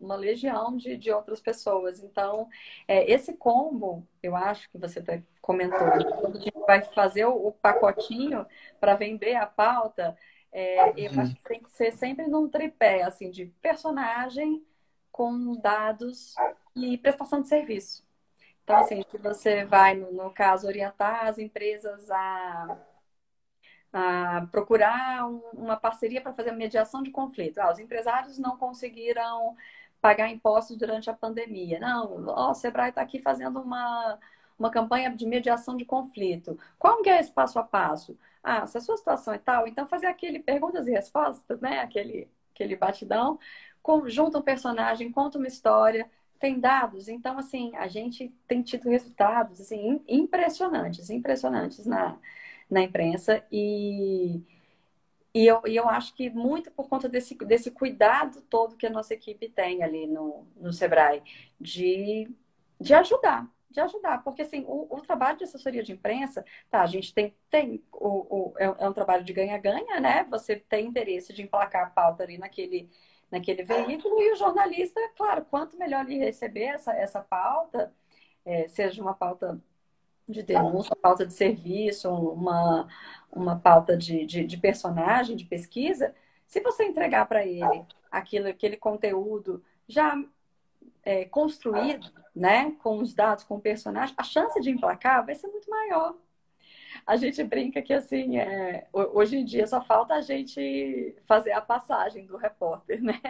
uma legião de outras pessoas. Então, esse combo, eu acho que você até comentou, quando a gente vai fazer o pacotinho para vender a pauta, eu acho que tem que ser sempre num tripé, assim, de personagem com dados e prestação de serviço. Então, assim, se você vai, no caso, orientar as empresas a procurar uma parceria para fazer mediação de conflito. Os empresários não conseguiram pagar impostos durante a pandemia. Não, o Sebrae está aqui fazendo uma uma campanha de mediação de conflito. Como que é esse passo a passo? Ah, se a sua situação é tal, então fazer aquele perguntas e respostas, né? Aquele batidão, junta um personagem, conta uma história, tem dados. Então, assim, a gente tem tido resultados assim, impressionantes na imprensa e eu acho que muito por conta desse cuidado todo que a nossa equipe tem ali no Sebrae, de, de ajudar, de ajudar. Porque assim, o trabalho de assessoria de imprensa, tá, a gente é um trabalho de ganha-ganha, né? Você tem interesse de emplacar a pauta ali naquele veículo, e o jornalista, claro, quanto melhor ele receber essa pauta, seja uma pauta de denúncia, uma pauta de serviço, uma pauta de personagem, de pesquisa, se você entregar para ele aquele conteúdo já construído, né, com os dados, com o personagem, a chance de emplacar vai ser muito maior. A gente brinca que, assim, hoje em dia só falta a gente fazer a passagem do repórter, né?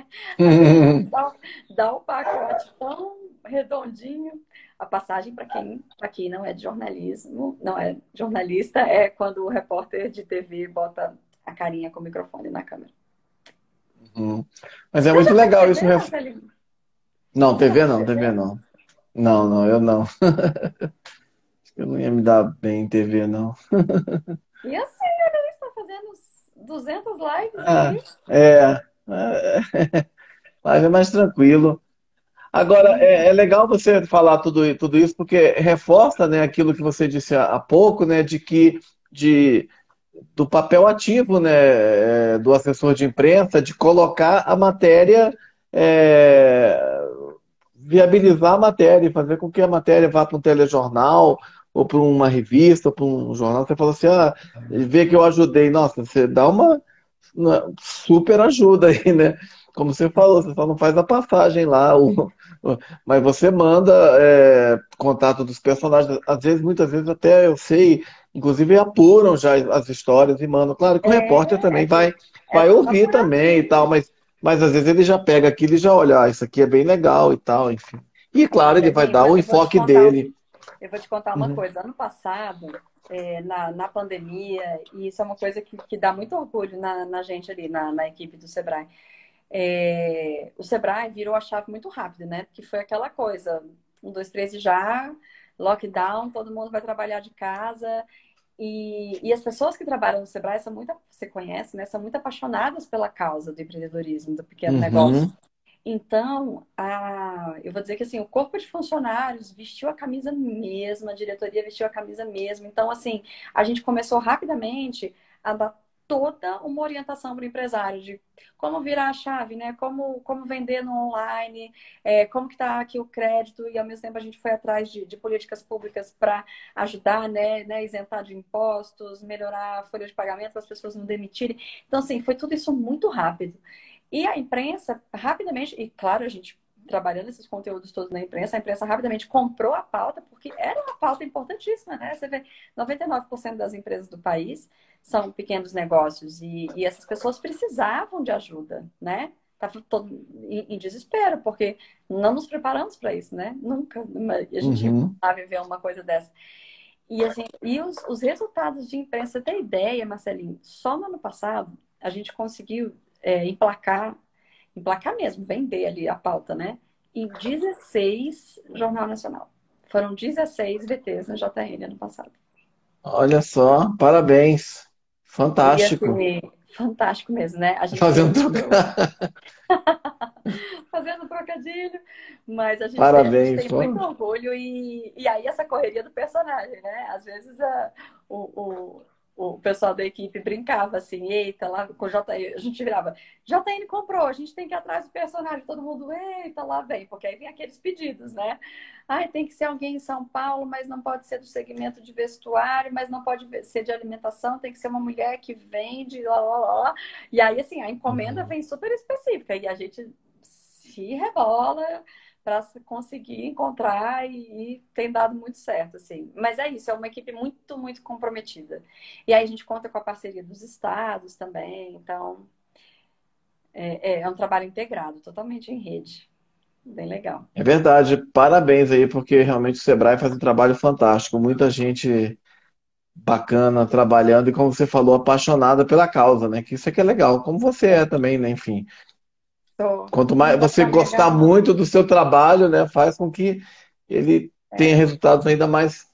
Assim, dá um pacote tão redondinho. A passagem, para quem não é de jornalismo, não é jornalista, é quando o repórter de TV bota a carinha com o microfone na câmera. Uhum. Mas é Você muito já fez legal isso, TV, né? Marcelinho? Não, Você já TV fez não, TV TV? não. Não, não, eu não. Eu não ia me dar bem em TV, não. E assim, olha, ele está fazendo uns 200 lives Ah, aí. mas é mais tranquilo. Agora, é legal você falar tudo isso, porque reforça, né, aquilo que você disse há pouco, né, de, do papel ativo, né, do assessor de imprensa, de colocar a matéria, é, viabilizar a matéria e fazer com que a matéria vá para um telejornal, ou para uma revista, ou para um jornal. Você fala assim, vê que eu ajudei. Nossa, você dá uma super ajuda aí, né? Como você falou, você só não faz a passagem lá, mas você manda contato dos personagens. Às vezes, muitas vezes até eu sei, inclusive apuram já as histórias e mandam. Claro que o repórter também É vai tudo ouvir também e tal, apuradinho. mas às vezes ele já pega aquilo e já olha, isso aqui é bem legal e tal, enfim. E claro, ele vai Marcelinho, dar o eu vou te enfoque contar, dele. eu vou te contar uma Uhum. coisa. Ano passado, na pandemia, e isso é uma coisa que dá muito orgulho na gente ali, na equipe do Sebrae. O Sebrae virou a chave muito rápido, né? Porque foi aquela coisa, um, dois, três e já, lockdown, todo mundo vai trabalhar de casa. E as pessoas que trabalham no Sebrae são muito, você conhece, né? São muito apaixonadas pela causa do empreendedorismo, do pequeno negócio. Uhum. Então, eu vou dizer que assim, o corpo de funcionários vestiu a camisa mesmo, a diretoria vestiu a camisa mesmo. Então, assim, a gente começou rapidamente a dar toda uma orientação para o empresário de como virar a chave, né? Como vender no online, como que está aqui o crédito, e ao mesmo tempo a gente foi atrás de políticas públicas para ajudar, né, isentar de impostos, melhorar a folha de pagamento para as pessoas não demitirem. Então, assim, foi tudo isso muito rápido. E a imprensa, rapidamente, e claro, a gente trabalhando esses conteúdos todos na imprensa, a imprensa rapidamente comprou a pauta, porque era uma pauta importantíssima, né? Você vê, 99% das empresas do país são pequenos negócios, e essas pessoas precisavam de ajuda, né? Estava todo em desespero, porque não nos preparamos para isso, né? Nunca. A gente ia Uhum. viver uma coisa dessa. E, assim, os resultados de imprensa, você tem ideia, Marcelinho? Só no ano passado, a gente conseguiu emplacar mesmo, vender ali a pauta, né? Em 16 Jornal Nacional. Foram 16 VTs na JN ano passado. Olha só, parabéns. E Fantástico. assim, fantástico mesmo, né? A gente tem Fazendo muito trocado. fazendo trocadilho, mas a gente Parabéns, tem muito pô. orgulho e aí essa correria do personagem, né? Às vezes o, o pessoal da equipe brincava assim, eita, lá com o JN, a gente virava, JN comprou, a gente tem que ir atrás do personagem, todo mundo, eita, lá vem, porque aí vem aqueles pedidos, né? Ai, tem que ser alguém em São Paulo, mas não pode ser do segmento de vestuário, mas não pode ser de alimentação, tem que ser uma mulher que vende, lá, lá, lá. Lá. E aí, assim, a encomenda Uhum. vem super específica e a gente se rebola para conseguir encontrar e tem dado muito certo, assim. Mas é isso, é uma equipe muito, muito comprometida. E aí a gente conta com a parceria dos estados também, então é um trabalho integrado, totalmente em rede. Bem legal. É verdade, parabéns aí, porque realmente o Sebrae faz um trabalho fantástico. Muita gente bacana trabalhando e, como você falou, apaixonada pela causa, né? Que isso aqui é legal, como você é É, também, né? Enfim, tô. quanto E mais você essa gostar amiga, muito do seu trabalho, né, faz com que ele tenha é, resultados ainda mais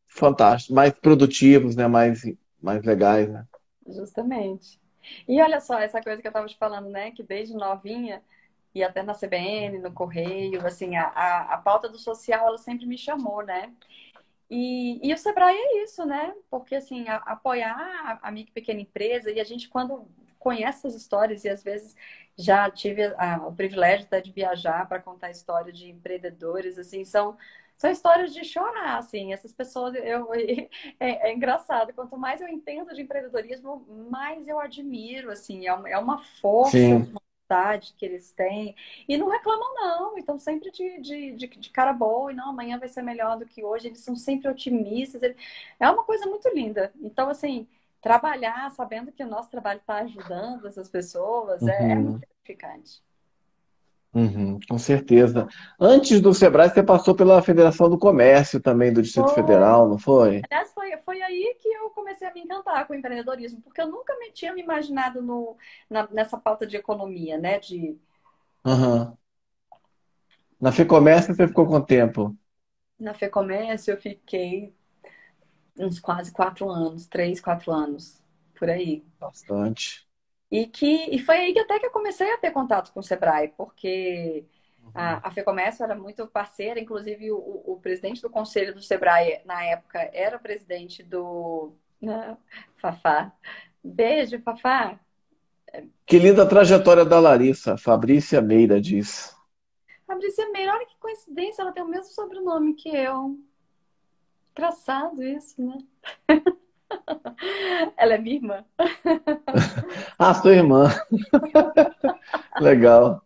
fantásticos, mais produtivos, né? Mais legais, né? justamente. E olha só, essa coisa que eu estava te falando, né? Que desde novinha, e até na CBN, no Correio, assim, a pauta do social, ela sempre me chamou, né? E o Sebrae é isso, né? Porque, assim, apoiar a micro e pequena empresa, e a gente, quando conhece essas histórias, e às vezes já tive o privilégio até de viajar para contar a história de empreendedores, assim, são histórias de chorar, assim. Essas pessoas, é engraçado. Quanto mais eu entendo de empreendedorismo, mais eu admiro, assim. É uma força, Sim. uma vontade que eles têm. E não reclamam, não. Então, sempre de cara boa. E não, amanhã vai ser melhor do que hoje. Eles são sempre otimistas. É uma coisa muito linda. Então, assim, trabalhar sabendo que o nosso trabalho está ajudando essas pessoas é muito Uhum. gratificante. Uhum, com certeza. Antes do Sebrae, você passou pela Federação do Comércio também do Distrito Foi. Federal, não foi? Aliás, foi aí que eu comecei a me encantar com o empreendedorismo, porque eu nunca tinha me imaginado nessa pauta de economia, né? Aham. Na FEComércio você ficou quanto tempo? Na FEComércio eu fiquei uns quase 4 anos, 3, 4 anos, por aí. Bastante. E foi aí que até que eu comecei a ter contato com o Sebrae, porque Uhum. a FEComércio era muito parceira, inclusive o presidente do conselho do Sebrae, na época, era o presidente do, né, Fafá. Beijo, Fafá. Que linda trajetória da Larissa, Fabrícia Meira diz. Fabrícia Meira, olha que coincidência, ela tem o mesmo sobrenome que eu. Engraçado isso, né? Ela é minha irmã. Ah, sua irmã. Legal.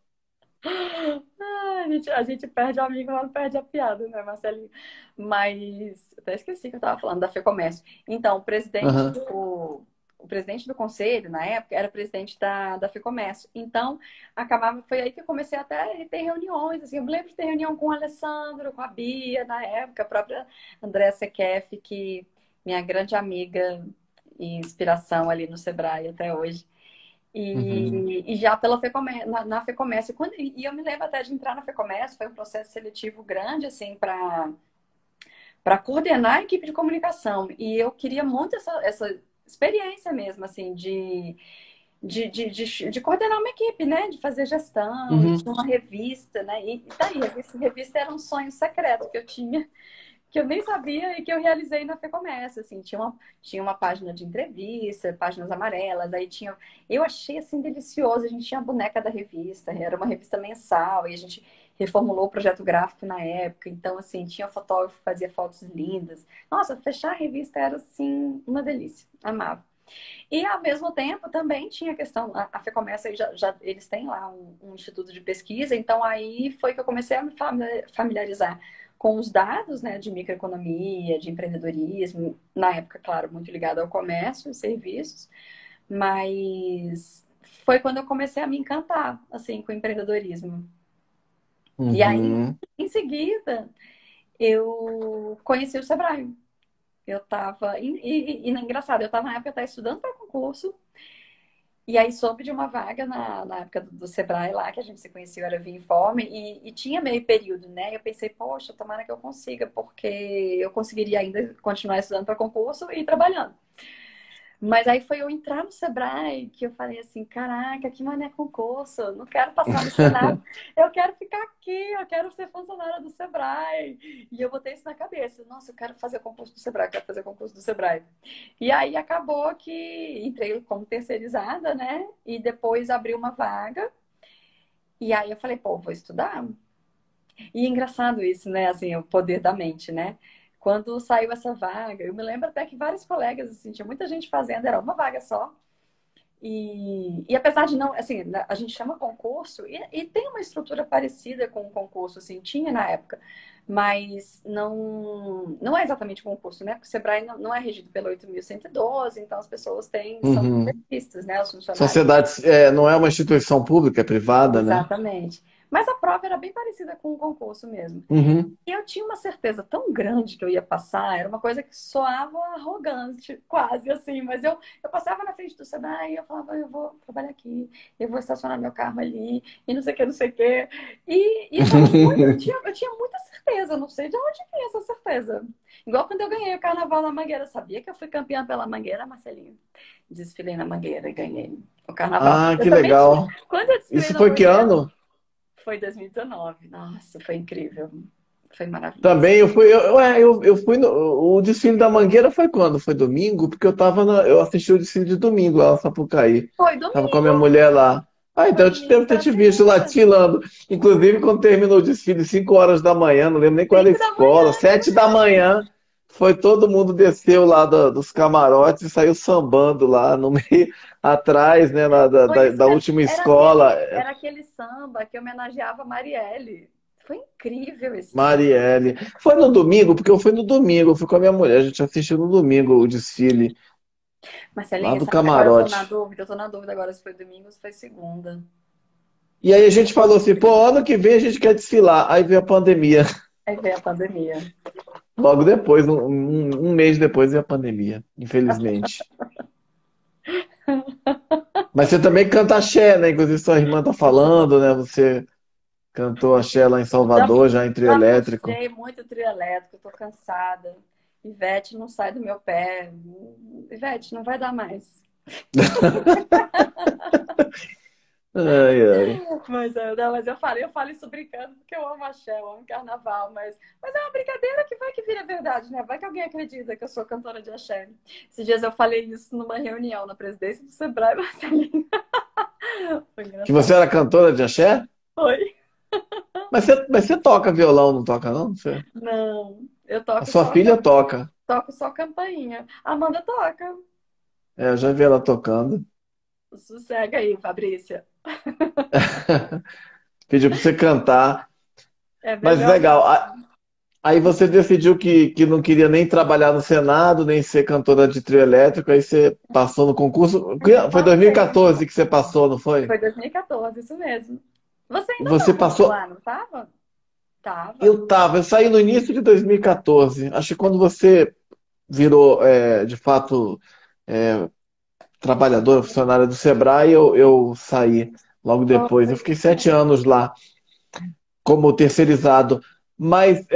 A gente perde o amigo, mas não perde a piada, né, Marcelinho? Mas até esqueci que eu estava falando da FEComércio. Então, Aham. o presidente do conselho, na época, era presidente da FEComércio. Então, foi aí que eu comecei até a ter reuniões. Assim, eu me lembro de ter reunião com o Alessandro, com a Bia, na época, a própria Andréa Sequef, que minha grande amiga e inspiração ali no Sebrae até hoje. Uhum. E já pela FEComércio, na FEComércio, e eu me lembro até de entrar na FEComércio, foi um processo seletivo grande, assim, para coordenar a equipe de comunicação. E eu queria muito essa experiência mesmo, assim, de coordenar uma equipe, né? De fazer gestão, e Uhum. tinha uma revista, né? E tá aí, revista era um sonho secreto que eu tinha, que eu nem sabia e que eu realizei na FEComércio, assim, tinha uma página de entrevista, páginas amarelas, aí tinha, eu achei, assim, delicioso, a gente tinha a boneca da revista, era uma revista mensal, e a gente reformulou o projeto gráfico na época, então, assim, tinha fotógrafo que fazia fotos lindas, nossa, fechar a revista era, assim, uma delícia, amava. E, ao mesmo tempo, também tinha a questão, a FEComércio, aí eles têm lá um instituto de pesquisa, então aí foi que eu comecei a me familiarizar com os dados, né, de microeconomia, de empreendedorismo, na época, claro, muito ligado ao comércio e serviços, mas foi quando eu comecei a me encantar, assim, com o empreendedorismo. E aí, Uhum. em seguida, eu conheci o Sebrae. Eu estava, e engraçado, eu estava na época, eu estava estudando para concurso, e aí soube de uma vaga na época do Sebrae lá, que a gente se conheceu, era via Informe, e tinha meio período, né? Eu pensei, poxa, tomara que eu consiga, porque eu conseguiria ainda continuar estudando para concurso e trabalhando. Mas aí foi eu entrar no Sebrae que eu falei assim, caraca, que mané concurso, não quero passar no Senado, eu quero ficar aqui, eu quero ser funcionária do Sebrae. E eu botei isso na cabeça, nossa, eu quero fazer concurso do Sebrae, eu quero fazer concurso do Sebrae. E aí acabou que entrei como terceirizada, né? E depois abriu uma vaga, e aí eu falei, pô, vou estudar. E é engraçado isso, né? Assim, o poder da mente, né? Quando saiu essa vaga, eu me lembro até que vários colegas, assim, tinha muita gente fazendo, era uma vaga só. E apesar de não, assim, a gente chama concurso e tem uma estrutura parecida com o concurso, assim, tinha na época, mas não é exatamente concurso, né? Porque o Sebrae não é regido pelo 8.112, então as pessoas são Uhum. benefícios, né? Os funcionários. Sociedade, não é uma instituição pública, é privada, né? Exatamente. Mas a prova era bem parecida com o concurso mesmo. Uhum. E eu tinha uma certeza tão grande que eu ia passar, era uma coisa que soava arrogante, quase assim, mas eu passava na frente do Sebrae e eu falava, eu vou trabalhar aqui, eu vou estacionar meu carro ali, e não sei o que, não sei o que. E eu tava muito, eu tinha muita certeza, não sei de onde vinha essa certeza. Igual quando eu ganhei o carnaval na Mangueira, sabia que eu fui campeã pela Mangueira, Marcelinho? Desfilei na Mangueira e ganhei o carnaval. Ah, Eu que também tinha, legal. quando eu desfilei Isso na foi que Mangueira, ano? foi 2019. Nossa, foi incrível. Foi maravilhoso. Também eu fui no, o desfile da Mangueira foi quando? Foi domingo? Porque eu assisti o desfile de domingo lá na Sapucaí. Foi Tava com a domingo, minha mulher lá. Ah, foi então devo domingo ter para te visto lá segunda. desfilando. Inclusive, quando terminou o desfile, 5 horas da manhã, não lembro nem qual era a 5 da manhã, escola, isso 7 da manhã, foi todo mundo desceu lá dos camarotes e saiu sambando lá no meio, atrás, né, lá foi isso da mesmo. última Era escola. aquele, era aquele samba que homenageava a Marielle. Foi incrível esse samba. Marielle. Foi no domingo, porque eu fui no domingo, eu fui com a minha mulher, a gente assistiu no domingo o desfile lá Marcelinha, do sabe que agora camarote. eu tô na dúvida agora se foi domingo ou se foi segunda. E aí a gente falou assim, pô, ano que vem a gente quer desfilar. Aí veio a pandemia. Aí veio a pandemia. Logo depois, um mês depois veio a pandemia, infelizmente. Mas você também canta axé, né? Inclusive sua irmã tá falando, né? Você cantou axé lá em Já, Salvador, já em trio já elétrico. puxei muito trio elétrico, tô cansada. Ivete não sai do meu pé. Ivete, não vai dar mais. Ai, ai. Mas, não, mas eu falo isso brincando porque eu amo axé, eu amo carnaval, mas é uma brincadeira que vai que vira verdade, né? Vai que alguém acredita que eu sou cantora de axé. Esses dias eu falei isso numa reunião na presidência do Sebrae, Marcelinho. Foi Que você engraçado. era cantora de axé? Foi. Mas você toca violão, não toca, não? Não, eu A toco sua só, filha toca. toco só campainha. Amanda toca. É, eu já vi ela tocando. Sossega aí, Fabrícia. Pediu pra você cantar. É Mas melhor legal. não. Aí você decidiu que não queria nem trabalhar no Senado, nem ser cantora de trio elétrico, aí você passou no concurso. Foi Passei. 2014 que você passou, não foi? Foi 2014, isso mesmo. Você E ainda você estava por passou. lá, não estava? Tava. Eu saí no início de 2014. Acho que quando você virou, de fato, é, trabalhadora, funcionária do Sebrae, eu saí logo depois. Eu Foi fiquei isso 7 anos lá como terceirizado. Mas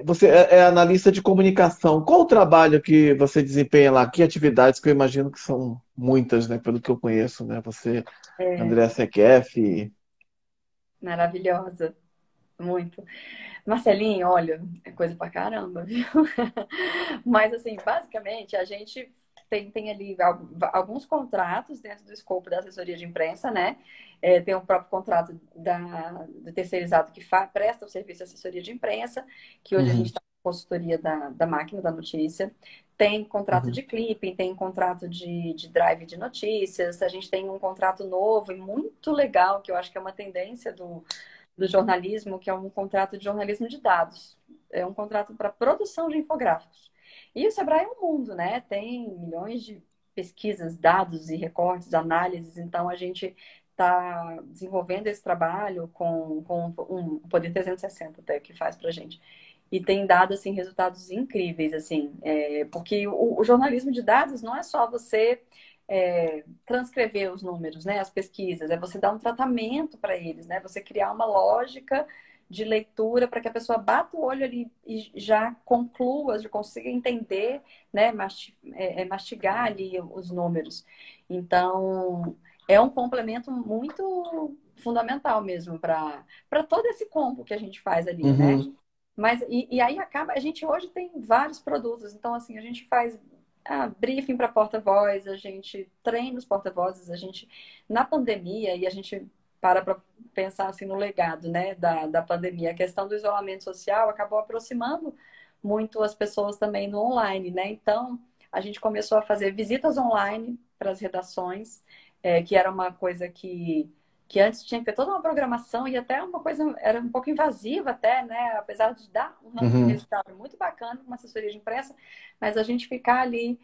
você é analista de comunicação. Qual o trabalho que você desempenha lá? Que atividades que eu imagino que são muitas, né? Pelo que eu conheço, né? Você, é, André Sequef. maravilhosa. Muito. Marcelinho, olha, é coisa pra caramba, viu? Mas, assim, basicamente, a gente tem ali alguns contratos dentro do escopo da assessoria de imprensa, né? Tem o próprio contrato do terceirizado que presta o serviço de assessoria de imprensa, que hoje a gente Uhum, está com consultoria da máquina da notícia. Tem contrato uhum, de clipping, tem contrato de drive de notícias. A gente tem um contrato novo e muito legal, que eu acho que é uma tendência do jornalismo, que é um contrato de jornalismo de dados. É um contrato para produção de infográficos. E o Sebrae é um mundo, né? Tem milhões de pesquisas, dados e recortes, análises. Então, a gente está desenvolvendo esse trabalho com um Poder 360 até que faz para a gente. E tem dado, assim, resultados incríveis, assim. Porque o jornalismo de dados não é só você transcrever os números, né, as pesquisas, é você dar um tratamento para eles, né, você criar uma lógica de leitura para que a pessoa bata o olho ali e já conclua, já consiga entender, né, mastigar ali os números. Então, é um complemento muito fundamental mesmo para todo esse combo que a gente faz ali, né? uhum. Mas e aí acaba, a gente hoje tem vários produtos, então assim, a gente faz briefing para porta-voz, a gente treina os porta-vozes, a gente, na pandemia, e a gente para pensar assim no legado, né, da pandemia, a questão do isolamento social acabou aproximando muito as pessoas também no online, né? Então, a gente começou a fazer visitas online para as redações, que era uma coisa que antes tinha que ter toda uma programação e até uma coisa, era um pouco invasiva até, né? Apesar de dar um Uhum. resultado muito bacana, uma assessoria de imprensa, mas a gente ficar ali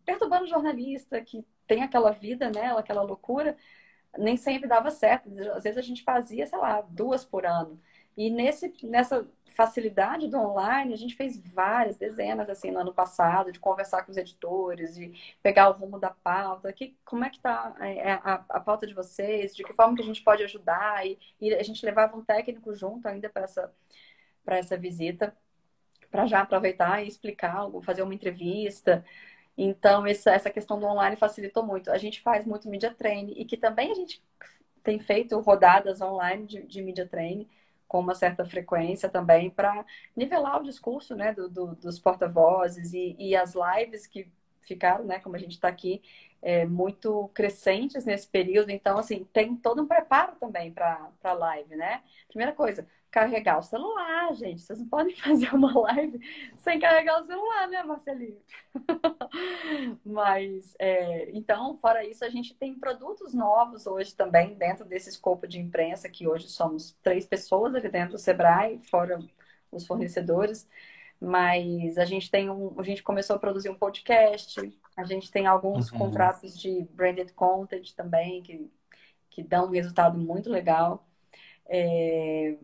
perturbando o jornalista que tem aquela vida, né? Aquela loucura, nem sempre dava certo. Às vezes a gente fazia, sei lá, 2 por ano. E nessa facilidade do online, a gente fez várias, dezenas, assim, no ano passado, de conversar com os editores, de pegar o rumo da pauta, como é que está a pauta de vocês, de que forma que a gente pode ajudar. E a gente levava um técnico junto ainda para essa visita, para já aproveitar e explicar algo, fazer uma entrevista. Então, essa questão do online facilitou muito. A gente faz muito media training e que também a gente tem feito rodadas online de media training com uma certa frequência também para nivelar o discurso, né, dos porta-vozes e as lives que ficaram, né, como a gente está aqui, muito crescentes nesse período. Então, assim, tem todo um preparo também para a live, né? Primeira coisa, carregar o celular, gente. Vocês não podem fazer uma live sem carregar o celular, né, Marcelinho? Mas, então, fora isso, a gente tem produtos novos hoje também dentro desse escopo de imprensa, que hoje somos 3 pessoas ali dentro do Sebrae, fora os fornecedores. Mas a gente começou a produzir um podcast, a gente tem alguns Uhum. contratos de branded content também, que dão um resultado muito legal. É,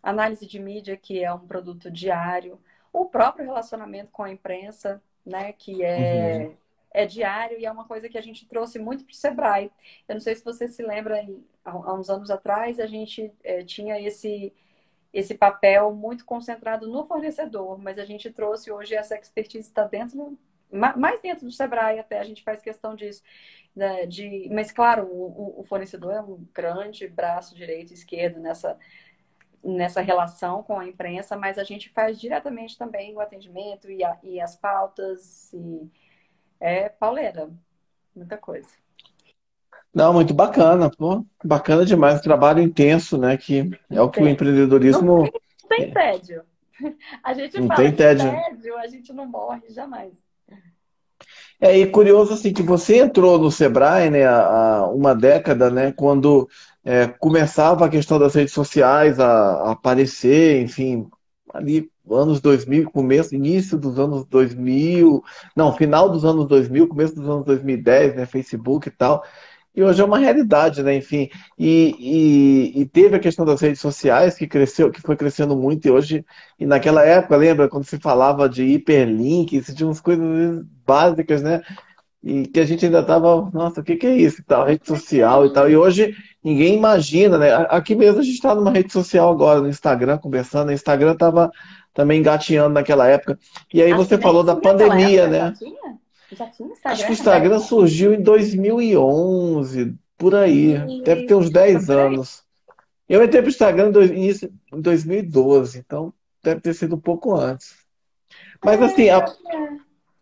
análise de mídia, que é um produto diário, o próprio relacionamento com a imprensa, né, que Uhum. é diário e é uma coisa que a gente trouxe muito para o Sebrae. Eu não sei se você se lembra, há uns anos atrás, a gente tinha esse papel muito concentrado no fornecedor, mas a gente trouxe hoje essa expertise está dentro, mais dentro do Sebrae até, a gente faz questão disso. Né, mas, claro, o fornecedor é um grande braço direito e esquerdo nessa relação com a imprensa, mas a gente faz diretamente também o atendimento e as pautas. E é pauleira, muita coisa. Não, muito bacana, pô, bacana demais, trabalho intenso, né? Que é o que o Intenso. empreendedorismo Não tem é, tédio. A gente não fala tem que tédio. tédio, a gente não morre jamais. É, e curioso assim que você entrou no Sebrae, né, há uma década, né, quando começava a questão das redes sociais a aparecer, enfim, ali anos 2000, começo, início dos anos 2000, não, final dos anos 2000, começo dos anos 2010, né, Facebook e tal. E hoje é uma realidade, né? Enfim, e teve a questão das redes sociais que cresceu, que foi crescendo muito, e hoje, e naquela época, lembra, quando se falava de hiperlinks, tinha umas coisas básicas, né? E que a gente ainda estava, nossa, o que que é isso? E tal, O rede que que é social e tal. E isso? hoje ninguém imagina, né? Aqui mesmo a gente está numa rede social agora, no Instagram, conversando. O Instagram estava também engateando naquela época. E aí Acho que você nem falou da tinha aquela pandemia, época, já né? tinha? Já tinha Acho que o Instagram, 10 Instagram anos? surgiu em 2011, por aí. Deve ter Isso, uns foi 10 por aí. anos. Eu entrei para o Instagram em 2012, então deve ter sido um pouco antes. Mas assim, É,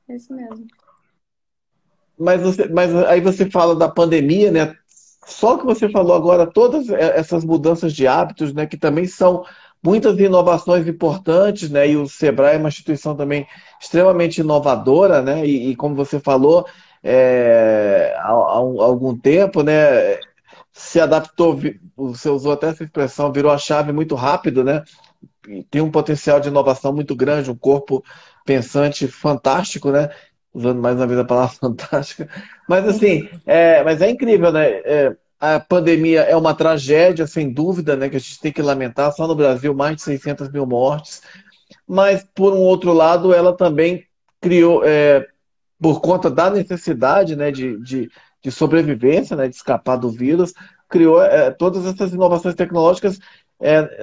é isso mesmo. mas aí você fala da pandemia, né? Só que você falou agora todas essas mudanças de hábitos, né, que também são muitas inovações importantes, né? E o Sebrae é uma instituição também extremamente inovadora, né? E como você falou, há algum tempo, né? Se adaptou, você usou até essa expressão, virou a chave muito rápido, né? E tem um potencial de inovação muito grande, um corpo pensante fantástico, né? Usando mais uma vez a palavra fantástica. Mas assim, mas é incrível, né? A pandemia é uma tragédia, sem dúvida, né? Que a gente tem que lamentar. Só no Brasil, mais de 600 mil mortes. Mas, por um outro lado, ela também criou, por conta da necessidade, né, de sobrevivência, né, de escapar do vírus, criou todas essas inovações tecnológicas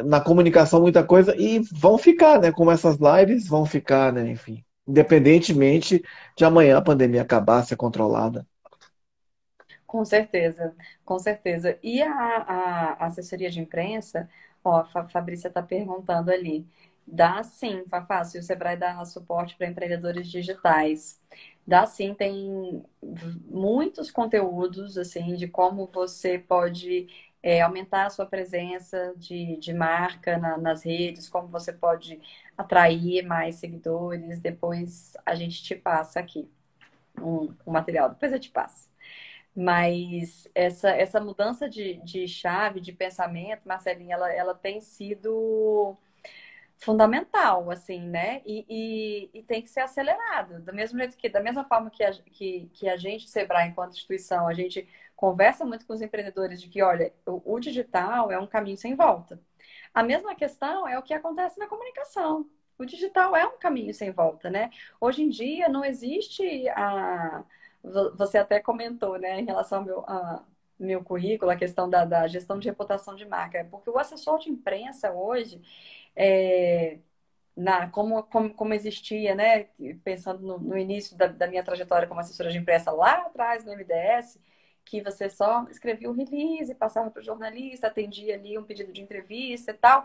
na comunicação, muita coisa, e vão ficar, né, como essas lives vão ficar, né, enfim, independentemente de amanhã a pandemia acabar, ser controlada. Com certeza, com certeza. E a assessoria de imprensa, ó, a Fabrícia está perguntando ali. Dá sim, Fafá, se o Sebrae dá suporte para empreendedores digitais. Dá sim, tem muitos conteúdos, assim, de como você pode aumentar a sua presença de marca nas redes, como você pode atrair mais seguidores. Depois a gente te passa aqui um material, depois eu te passo. Mas essa mudança de chave, de pensamento, Marcelinha, ela tem sido. fundamental, assim, né? E tem que ser acelerado. Do mesmo jeito que, da mesma forma que a gente, Sebrae, enquanto instituição, a gente conversa muito com os empreendedores de que, olha, o digital é um caminho sem volta. A mesma questão é o que acontece na comunicação. O digital é um caminho sem volta, né? Hoje em dia não existe a. Você até comentou, né, em relação ao meu currículo, a questão da gestão de reputação de marca. Porque o assessor de imprensa hoje, é, como existia, né, pensando no início da minha trajetória como assessora de imprensa lá atrás no MDS, que você só escrevia o release, passava para o jornalista, atendia ali um pedido de entrevista e tal.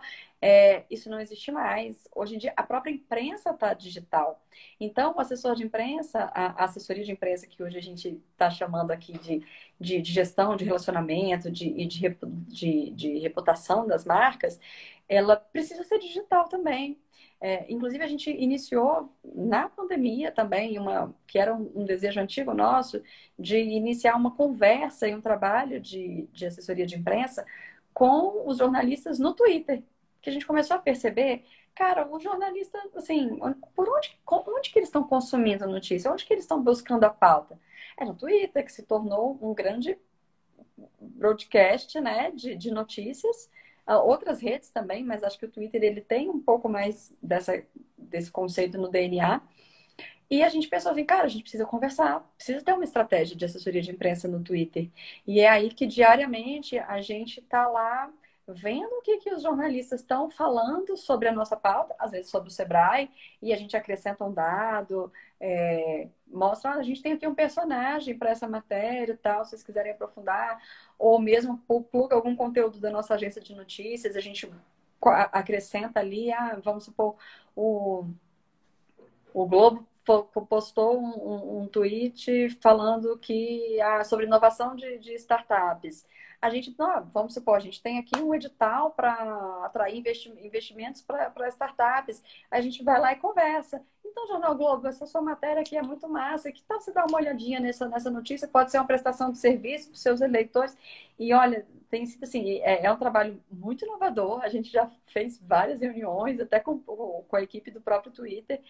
Isso não existe mais. Hoje em dia, a própria imprensa está digital. Então, o assessor de imprensa, a assessoria de imprensa que hoje a gente está chamando aqui de gestão de relacionamento de reputação das marcas, ela precisa ser digital também. Inclusive, a gente iniciou na pandemia também, que era um desejo antigo nosso, de iniciar uma conversa e um trabalho de assessoria de imprensa com os jornalistas no Twitter, que a gente começou a perceber, cara, os jornalistas, assim, onde que eles estão consumindo notícia? Onde que eles estão buscando a pauta? É no Twitter, que se tornou um grande broadcast, né, de notícias. Outras redes também, mas acho que o Twitter ele tem um pouco mais desse conceito no DNA. E a gente pensou assim, cara, a gente precisa conversar, precisa ter uma estratégia de assessoria de imprensa no Twitter. E é aí que diariamente a gente está lá vendo o que os jornalistas estão falando sobre a nossa pauta, às vezes sobre o Sebrae, e a gente acrescenta um dado, mostra, a gente tem aqui um personagem para essa matéria e tal, se vocês quiserem aprofundar, ou mesmo pluga algum conteúdo da nossa agência de notícias, a gente acrescenta ali, vamos supor, o Globo postou um tweet falando sobre inovação de startups. A gente, não, vamos supor, a gente tem aqui um edital para atrair investimentos para startups. A gente vai lá e conversa. Então, Jornal Globo, essa sua matéria aqui é muito massa. Que tal você dar uma olhadinha nessa notícia? Pode ser uma prestação de serviço para os seus eleitores. E olha, tem sido assim, é um trabalho muito inovador. A gente já fez várias reuniões, até com a equipe do próprio Twitter.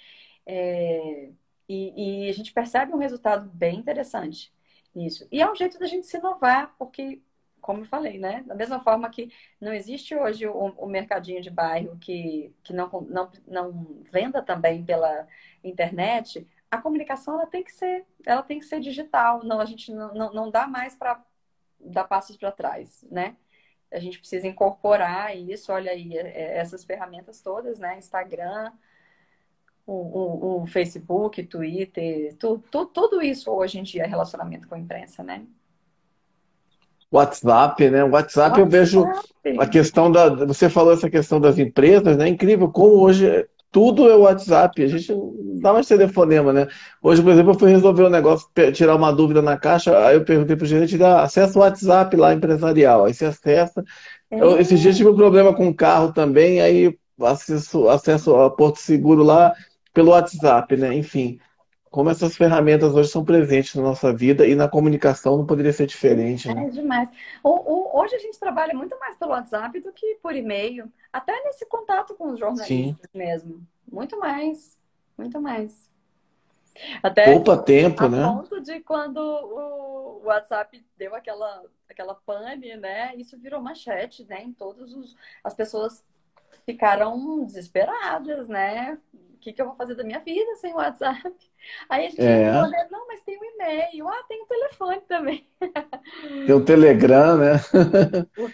É, e a gente percebe um resultado bem interessante nisso. E é um jeito da gente se inovar, porque, como eu falei, né? Da mesma forma que não existe hoje o mercadinho de bairro que não venda também pela internet, a comunicação ela tem que ser digital. Não, a gente não dá mais para dar passos para trás, né? A gente precisa incorporar isso, olha aí, essas ferramentas todas, né? Instagram, o Facebook, Twitter, tudo isso hoje em dia é relacionamento com a imprensa, né? WhatsApp, né? O WhatsApp eu vejo WhatsApp. a questão Você falou essa questão das empresas, né? Incrível como hoje tudo é o WhatsApp. A gente não dá mais telefonema, né? Hoje, por exemplo, eu fui resolver um negócio, tirar uma dúvida na caixa, aí eu perguntei pro gerente, dá acesso ao WhatsApp lá empresarial. Aí você acessa. Esses dias É, tive um problema com o carro também, aí acesso a Porto Seguro lá pelo WhatsApp, né? Enfim, como essas ferramentas hoje são presentes na nossa vida e na comunicação não poderia ser diferente, né? é demais. Hoje a gente trabalha muito mais pelo WhatsApp do que por e-mail, até nesse contato com os Sim. jornalistas mesmo. Muito mais, muito mais. Até Poupa tempo, a né? ponto de quando o WhatsApp deu aquela pane, né? Isso virou manchete, né? Em as pessoas ficaram desesperadas, né? O que eu vou fazer da minha vida sem o WhatsApp? Aí a gente lembrou, É. né? Não, mas tem o e-mail. Tem o telefone também. Tem o Telegram, né?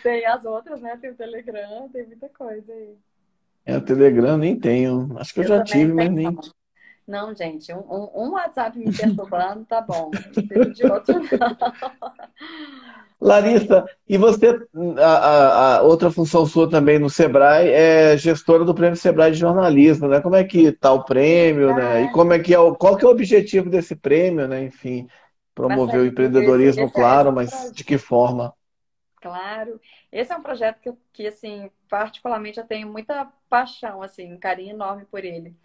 Tem as outras, né? Tem o Telegram, tem muita coisa aí. É, o Telegram nem tenho. Acho que eu Eu já também tive, mas tenho. nem. Não, gente, um WhatsApp me perturbando, tá bom. Não preciso de outro, não. Larissa, e você, a outra função sua também no Sebrae é gestora do Prêmio Sebrae de Jornalismo, né? Como é que está o prêmio, né? E como é Verdade. que qual que é o objetivo desse prêmio, né? Enfim, promover o Marcelinho, empreendedorismo, esse é claro, um mas de que projeto, forma? claro. Esse é um projeto assim, particularmente eu tenho muita paixão, assim, um carinho enorme por ele.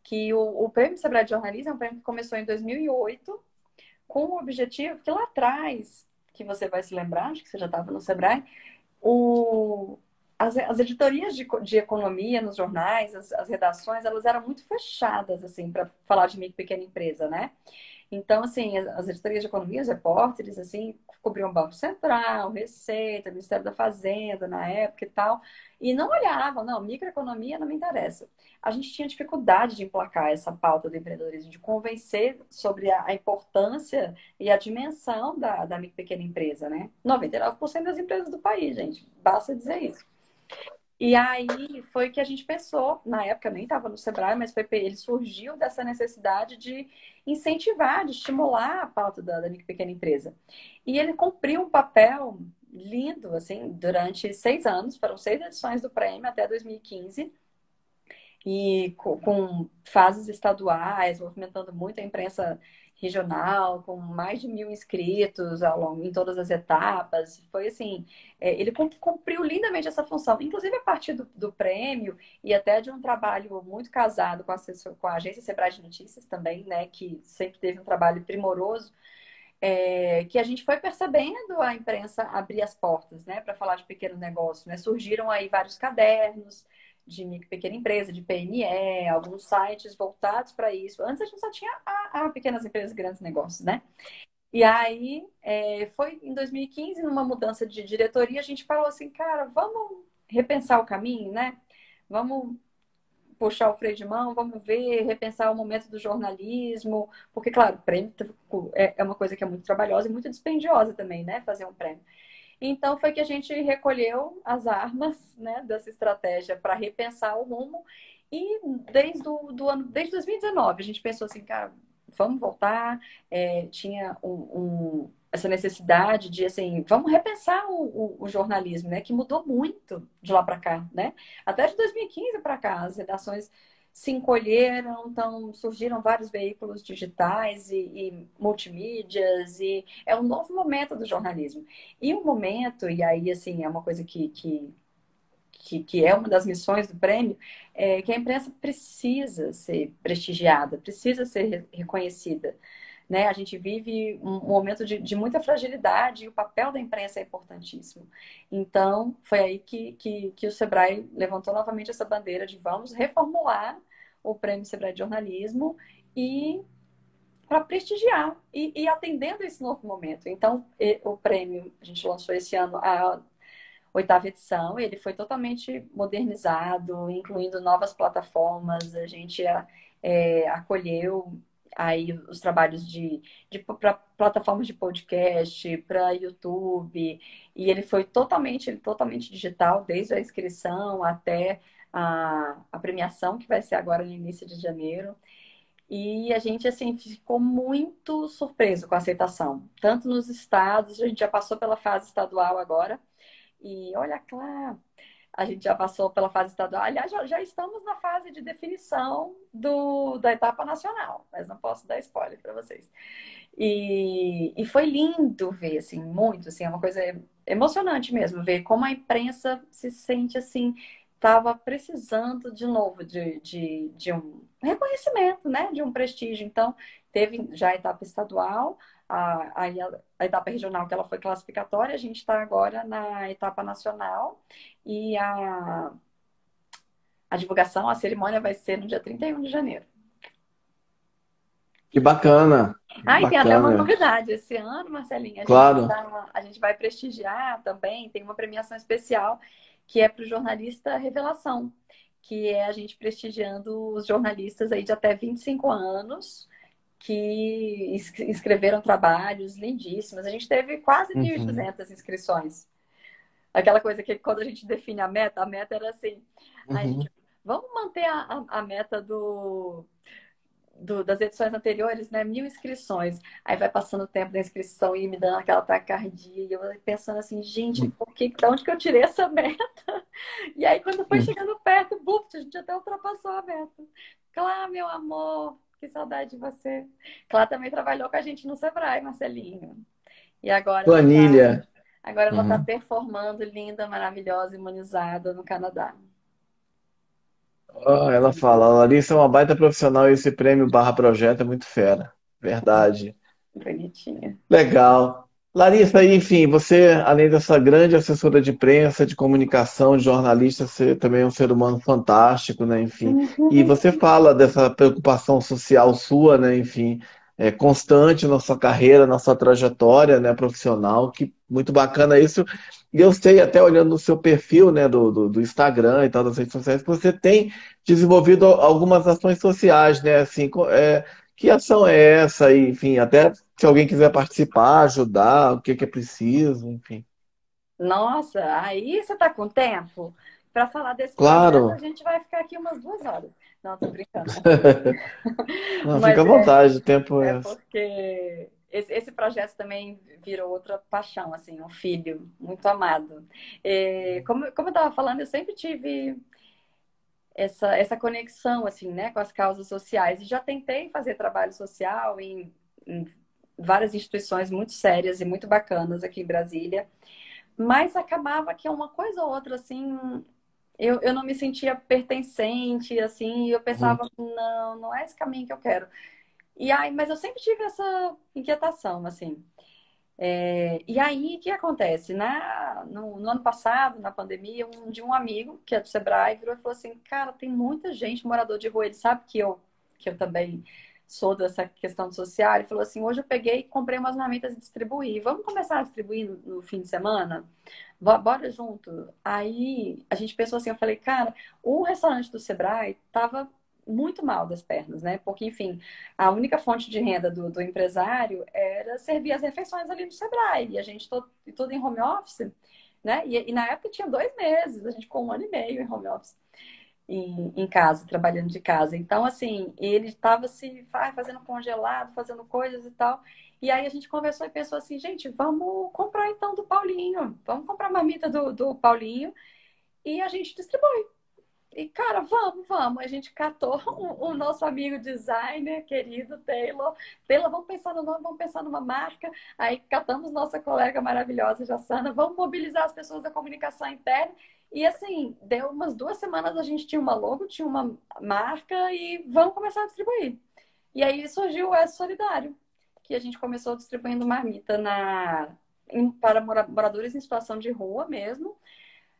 Que o Prêmio Sebrae de Jornalismo é um prêmio que começou em 2008, com o objetivo que lá atrás, que você vai se lembrar, acho que você já estava no Sebrae, o, as editorias de economia nos jornais, as redações, elas eram muito fechadas, assim, para falar de micro e pequena empresa, né? Então, assim, as editorias de economia, os repórteres, assim, cobriam Banco Central, Receita, Ministério da Fazenda na época e tal, e não olhavam, não, microeconomia não me interessa. A gente tinha dificuldade de emplacar essa pauta do empreendedorismo, de convencer sobre a importância e a dimensão da micro e pequena empresa, né? 99% das empresas do país, gente, basta dizer isso. E aí foi que a gente pensou, na época eu nem estava no Sebrae, mas ele surgiu dessa necessidade de incentivar, de estimular a pauta da micro e pequena empresa. E ele cumpriu um papel lindo, assim, durante 6 anos, foram 6 edições do prêmio até 2015, e com fases estaduais, movimentando muito a imprensa regional, com mais de 1.000 inscritos ao longo, em todas as etapas. Foi assim, ele cumpriu lindamente essa função, inclusive a partir do prêmio e até de um trabalho muito casado com a agência Sebrae de Notícias também, né, que sempre teve um trabalho primoroso, que a gente foi percebendo a imprensa abrir as portas, né, para falar de pequeno negócio, né? Surgiram aí vários cadernos de micro e pequena empresa, de PME, alguns sites voltados para isso. Antes a gente só tinha a pequenas empresas e grandes negócios, né? E aí, foi em 2015, numa mudança de diretoria, a gente falou assim, cara, vamos repensar o caminho, né? Vamos puxar o freio de mão, vamos ver, repensar o momento do jornalismo, porque, claro, o prêmio é uma coisa que é muito trabalhosa e muito dispendiosa também, né? Fazer um prêmio. Então, foi que a gente recolheu as armas, né, dessa estratégia para repensar o rumo. E desde 2019, a gente pensou assim, cara, vamos voltar. Tinha essa necessidade de, assim, vamos repensar o jornalismo, né, que mudou muito de lá para cá, né? Até de 2015 para cá, as redações se encolheram, então surgiram vários veículos digitais e multimídias, e é um novo momento do jornalismo. E um momento, e aí, assim, é uma coisa que é uma das missões do prêmio, é que a imprensa precisa ser prestigiada, precisa ser reconhecida. Né? A gente vive um momento de muita fragilidade e o papel da imprensa é importantíssimo. Então, foi aí que o Sebrae levantou novamente essa bandeira de vamos reformular o Prêmio Sebrae de Jornalismo e para prestigiar e atendendo esse novo momento. Então, o prêmio, a gente lançou esse ano a oitava edição, ele foi totalmente modernizado, incluindo novas plataformas, a gente acolheu aí os trabalhos para plataformas de podcast, para YouTube, e ele foi totalmente digital, desde a inscrição até a premiação, que vai ser agora no início de janeiro. E a gente, assim, ficou muito surpreso com a aceitação. Tanto nos estados, a gente já passou pela fase estadual agora, e olha, claro, a gente já passou pela fase estadual. Aliás, já estamos na fase de definição da etapa nacional, mas não posso dar spoiler para vocês. E foi lindo ver, assim, muito, assim, é uma coisa emocionante mesmo, ver como a imprensa se sente, assim, estava precisando de novo de um reconhecimento, né, de um prestígio. Então, teve já a etapa estadual, a etapa regional, que ela foi classificatória, a gente está agora na etapa nacional e a divulgação, a cerimônia vai ser no dia 31 de janeiro. Que bacana, Ah, e tem até uma bacana. novidade. Esse ano, Marcelinha, Claro. a gente vai prestigiar também, tem uma premiação especial que é para o jornalista Revelação, que é a gente prestigiando os jornalistas aí de até 25 anos que escreveram trabalhos lindíssimos. A gente teve quase Uhum, 1.200 inscrições. Aquela coisa que quando a gente define a meta era assim, a uhum. gente, vamos manter a meta das edições anteriores, né? 1.000 inscrições. Aí vai passando o tempo da inscrição e me dando aquela taquicardia. E eu pensando assim, gente, da onde que eu tirei essa meta? E aí, quando foi chegando perto, buf, a gente até ultrapassou a meta. Clá, meu amor, que saudade de você. Clá também trabalhou com a gente no Sebrae, Marcelinho. E Planilha. agora ela tá Uhum. performando, linda, maravilhosa, imunizada no Canadá. Ah, ela fala, a Larissa é uma baita profissional e esse prêmio barra projeto é muito fera. Verdade. Bonitinha. Legal. Larissa, enfim, você, além dessa grande assessora de imprensa, de comunicação, de jornalista, você também é um ser humano fantástico, né? Enfim, e você fala dessa preocupação social sua, né? Enfim, constante na sua carreira, na sua trajetória, né, profissional, que muito bacana isso. E eu sei, até olhando no seu perfil, né, do Instagram e tal, das redes sociais, que você tem desenvolvido algumas ações sociais, né? Assim, que ação é essa? Aí, enfim, até se alguém quiser participar, ajudar, o que que é preciso, enfim. Nossa, aí você está com tempo? Para falar desse projeto, a Claro. gente vai ficar aqui umas 2 horas. Não, tô brincando, Marcelo. Não, fica Mas à vontade, o tempo é é. porque esse projeto também virou outra paixão, assim, um filho muito amado. Como eu estava falando, eu sempre tive essa conexão, assim, né, com as causas sociais. E já tentei fazer trabalho social em várias instituições muito sérias e muito bacanas aqui em Brasília. Mas acabava que uma coisa ou outra, assim, eu não me sentia pertencente, assim, e eu Uhum, pensava, não, não é esse caminho que eu quero. E aí, mas eu sempre tive essa inquietação, assim. E aí, o que acontece? No ano passado, na pandemia, um amigo, que é do Sebrae, virou e falou assim, cara, tem muita gente morador de rua, ele sabe que eu também sou dessa questão social, ele falou assim, hoje eu peguei e comprei umas marmitas e distribuí. Vamos começar a distribuir no fim de semana? Bora junto. Aí a gente pensou assim, eu falei, cara, o restaurante do Sebrae tava muito mal das pernas, né? Porque, enfim, a única fonte de renda do empresário era servir as refeições ali no Sebrae. E a gente tudo em home office, né? E na época tinha 2 meses, a gente ficou 1 ano e meio em home office. Em casa, trabalhando de casa. Então, assim, ele estava se fazendo congelado, fazendo coisas e tal. E aí a gente conversou e pensou assim, gente, vamos comprar então do Paulinho. Vamos comprar a marmita do Paulinho e a gente distribui. E, cara, vamos. A gente catou o nosso amigo designer, querido Taylor. Taylor, vamos pensar no nome, vamos pensar numa marca. Aí catamos nossa colega maravilhosa, Jassana. Vamos mobilizar as pessoas da comunicação interna. E assim, deu umas 2 semanas, a gente tinha uma logo, tinha uma marca e vamos começar a distribuir. E aí surgiu o S Solidário, que a gente começou distribuindo marmita para moradores em situação de rua mesmo.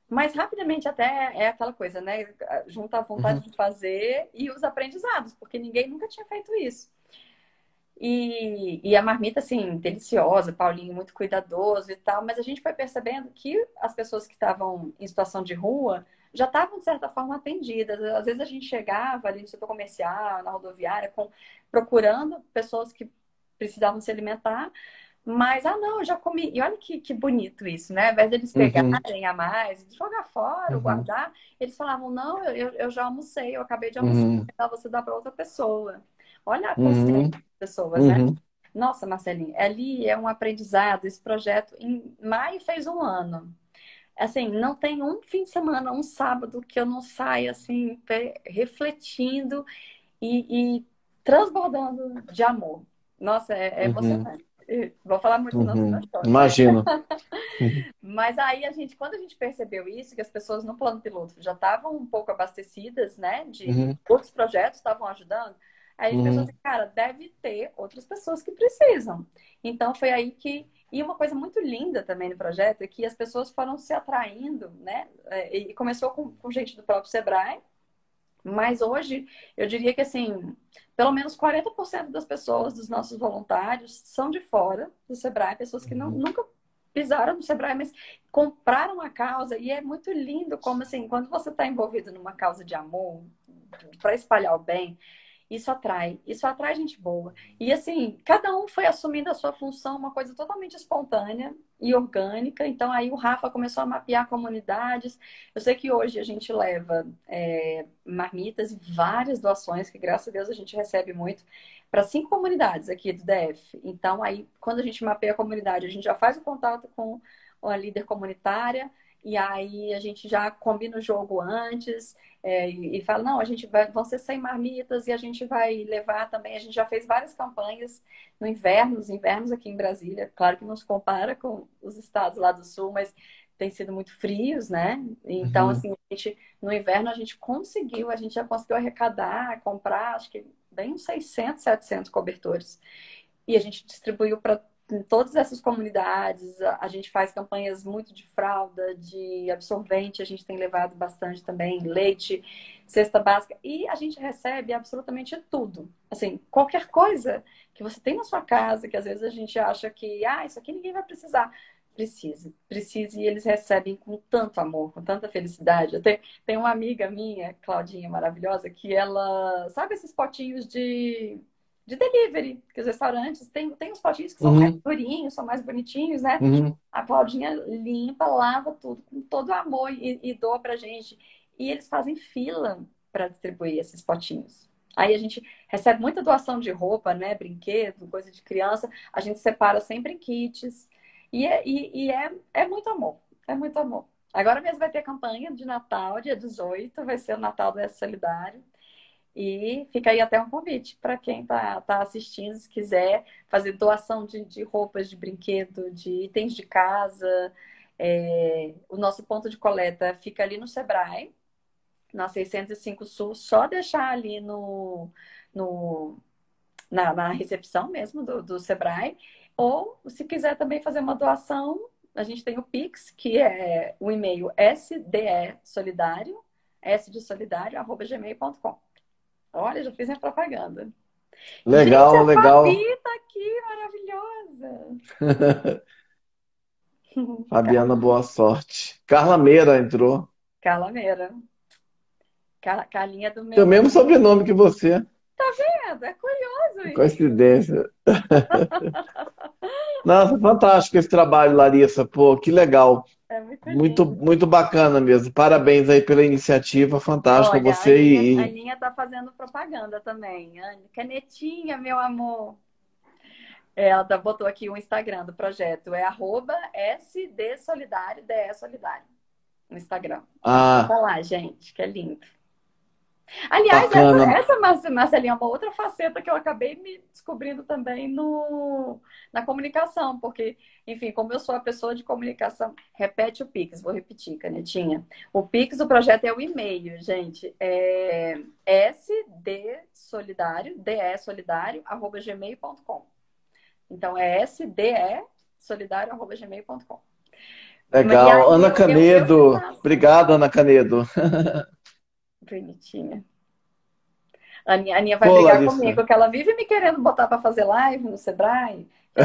Mas rapidamente até é aquela coisa, né? Junta a vontade uhum, de fazer e os aprendizados, porque ninguém nunca tinha feito isso. E a marmita, assim, deliciosa, Paulinho muito cuidadoso e tal, mas a gente foi percebendo que as pessoas que estavam em situação de rua já estavam, de certa forma, atendidas. Às vezes a gente chegava ali no setor comercial, na rodoviária, procurando pessoas que precisavam se alimentar, mas, não, eu já comi. E olha que bonito isso, né? Ao invés deles uhum, pegarem a mais, jogar fora ou uhum, guardar, eles falavam: não, eu já almocei, eu acabei de almoçar, uhum, então você dá para outra pessoa. Olha a consciência uhum, das pessoas, né? uhum, Nossa, Marcelinho, ali é um aprendizado. Esse projeto, em maio, fez 1 ano. Assim, não tem um fim de semana, um sábado que eu não saia, assim, refletindo e transbordando de amor. Nossa, é uhum, emocionante. Vou falar muito, senão você não uhum. chora. Imagino. Uhum, Mas aí quando a gente percebeu isso, que as pessoas no plano piloto já estavam um pouco abastecidas, né, de uhum, outros projetos estavam ajudando, aí a gente pensou assim, uhum, cara, deve ter outras pessoas que precisam. Então foi aí que. E uma coisa muito linda também no projeto é que as pessoas foram se atraindo, né? E começou com gente do próprio Sebrae, mas hoje, eu diria que, assim, pelo menos 40% das pessoas, dos nossos voluntários, são de fora do Sebrae, pessoas que uhum, nunca pisaram no Sebrae, mas compraram a causa. E é muito lindo como, assim, quando você está envolvido numa causa de amor, para espalhar o bem, isso atrai gente boa. E assim, cada um foi assumindo a sua função, uma coisa totalmente espontânea e orgânica. Então aí o Rafa começou a mapear comunidades. Eu sei que hoje a gente leva marmitas e várias doações, que graças a Deus a gente recebe muito, para 5 comunidades aqui do DF. Então aí, quando a gente mapeia a comunidade, a gente já faz o contato com a líder comunitária. E aí a gente já combina o jogo antes, e fala, não, vão ser 100 marmitas e a gente vai levar também. A gente já fez várias campanhas no inverno, os invernos aqui em Brasília, claro que não se compara com os estados lá do sul, mas tem sido muito frios, né? Então, uhum, assim, no inverno a gente já conseguiu arrecadar, comprar, acho que bem uns 600, 700 cobertores. E a gente distribuiu para em todas essas comunidades. A gente faz campanhas muito de fralda, de absorvente, a gente tem levado bastante também, leite, cesta básica, e a gente recebe absolutamente tudo. Assim, qualquer coisa que você tem na sua casa, que às vezes a gente acha que, isso aqui ninguém vai precisar. Precisa, e eles recebem com tanto amor, com tanta felicidade. Tenho uma amiga minha, Claudinha, maravilhosa, que ela, sabe esses potinhos de delivery, que os restaurantes tem uns potinhos que são mais Uhum, durinhos, são mais bonitinhos, né? uhum. A Claudinha limpa, lava tudo com todo amor e doa pra gente. E eles fazem fila para distribuir esses potinhos. Aí a gente recebe muita doação de roupa, né? Brinquedo, coisa de criança. A gente separa sempre em kits. É muito amor. É muito amor. Agora mesmo vai ter campanha de Natal, dia 18, vai ser o Natal do S Solidário. E fica aí até um convite para quem tá assistindo, se quiser fazer doação de roupas, de brinquedo, de itens de casa. O nosso ponto de coleta fica ali no Sebrae, na 605 Sul, só deixar ali no, na recepção mesmo do Sebrae. Ou, se quiser também fazer uma doação, a gente tem o Pix, que é o e-mail sdesolidario, s de solidário, @gmail.com. Olha, já fiz minha propaganda. Gente, Legal, a Fabi legal. tá aqui, maravilhosa. Fabiana, boa sorte. Carla Meira entrou. Calameira. Carlinha do Tem o meu. mesmo sobrenome que você. É curioso isso. Coincidência. Nossa, fantástico esse trabalho, Larissa. Pô, que legal. É muito Muito, lindo. muito bacana mesmo. Parabéns aí pela iniciativa. Fantástica Olha, a você Aninha, a e... Aninha tá fazendo propaganda também. Canetinha, meu amor. Botou aqui o Instagram do projeto. É @SDSolidário, DE Solidário. No Instagram. Ah, Tá lá, gente, que é lindo. Aliás, bacana. Marcelinha, é uma outra faceta que eu acabei me descobrindo também na comunicação, porque, enfim, como eu sou a pessoa de comunicação, repete o Pix, vou repetir, canetinha. O Pix do projeto é o e-mail, gente, é sdsolidario, @gmail.com. Então, é sdesolidario@gmail.com. E Legal. aí, Ana eu que Canedo. faço. Obrigado, Ana Canedo. Bonitinha. A Aninha vai Pô, brigar Larissa. comigo, que ela vive me querendo botar para fazer live no Sebrae. Que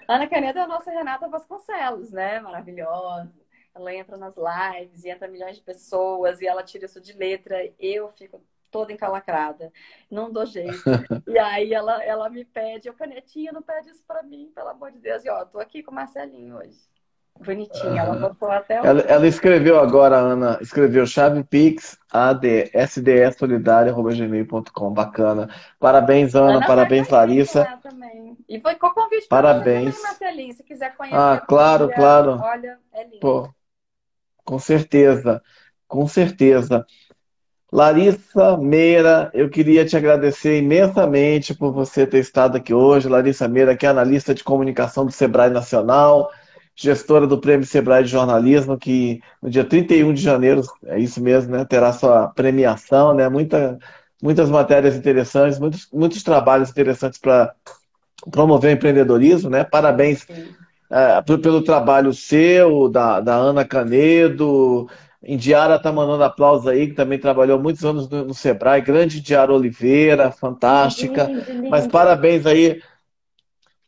Ana Canedo é a nossa Renata Vasconcelos, né? Maravilhosa. Ela entra nas lives e entra milhões de pessoas e ela tira isso de letra. Eu fico toda encalacrada. Não dou jeito. E aí ela me pede, Canetinha, não pede isso para mim, pelo amor de Deus. E ó, tô aqui com o Marcelinho hoje. Bonitinha. Ela Aham. botou até Ela escreveu agora, a Ana, escreveu chave Pix, sdsolidario@gmail.com. Bacana. Parabéns, Ana. Ana tá com Parabéns, a gente Larissa. lá também. E foi com convite para você também, Parabéns. Marcelinho. Se quiser conhecer Ah, o claro, projeto, claro. olha, é lindo. Pô, com certeza. Com certeza. Larissa Meira, eu queria te agradecer imensamente por você ter estado aqui hoje. Larissa Meira, que é analista de comunicação do Sebrae Nacional, gestora do Prêmio Sebrae de Jornalismo, que no dia 31 de janeiro, é isso mesmo, né, terá sua premiação, né? Muitas matérias interessantes, muitos trabalhos interessantes para promover o empreendedorismo, né? Parabéns Sim. pelo trabalho seu, da Ana Canedo. Indiara está mandando aplausos aí, que também trabalhou muitos anos no Sebrae. Grande Indiara Oliveira, fantástica. Lindo, Mas lindo. parabéns aí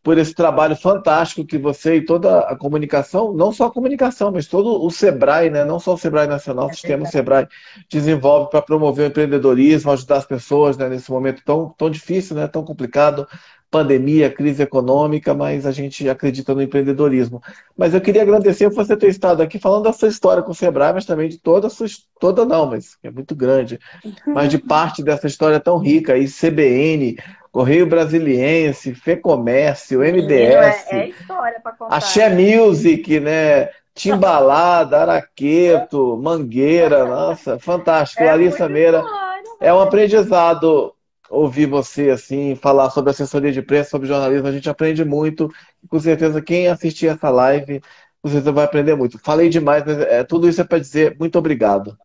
por esse trabalho fantástico que você e toda a comunicação, não só a comunicação, mas todo o Sebrae, né? Não só o Sebrae Nacional, o É sistema verdade. Sebrae desenvolve para promover o empreendedorismo, ajudar as pessoas, né, nesse momento tão difícil, né, tão complicado, pandemia, crise econômica, mas a gente acredita no empreendedorismo. Mas eu queria agradecer por você ter estado aqui falando da sua história com o Sebrae, mas também de toda a sua, toda não, mas é muito grande, mas de parte dessa história tão rica aí, CBN, Correio Brasiliense, Fecomércio, Menino, é MDS, história para contar, Axé hein? Music, né? Timbalada, Araqueto, Mangueira, nossa, fantástico. É Larissa muita Meira, história, é um mãe. aprendizado ouvir você assim falar sobre assessoria de preço, sobre jornalismo. A gente aprende muito. E com certeza quem assistir essa live, com certeza vai aprender muito. Falei demais, mas tudo isso é para dizer muito obrigado.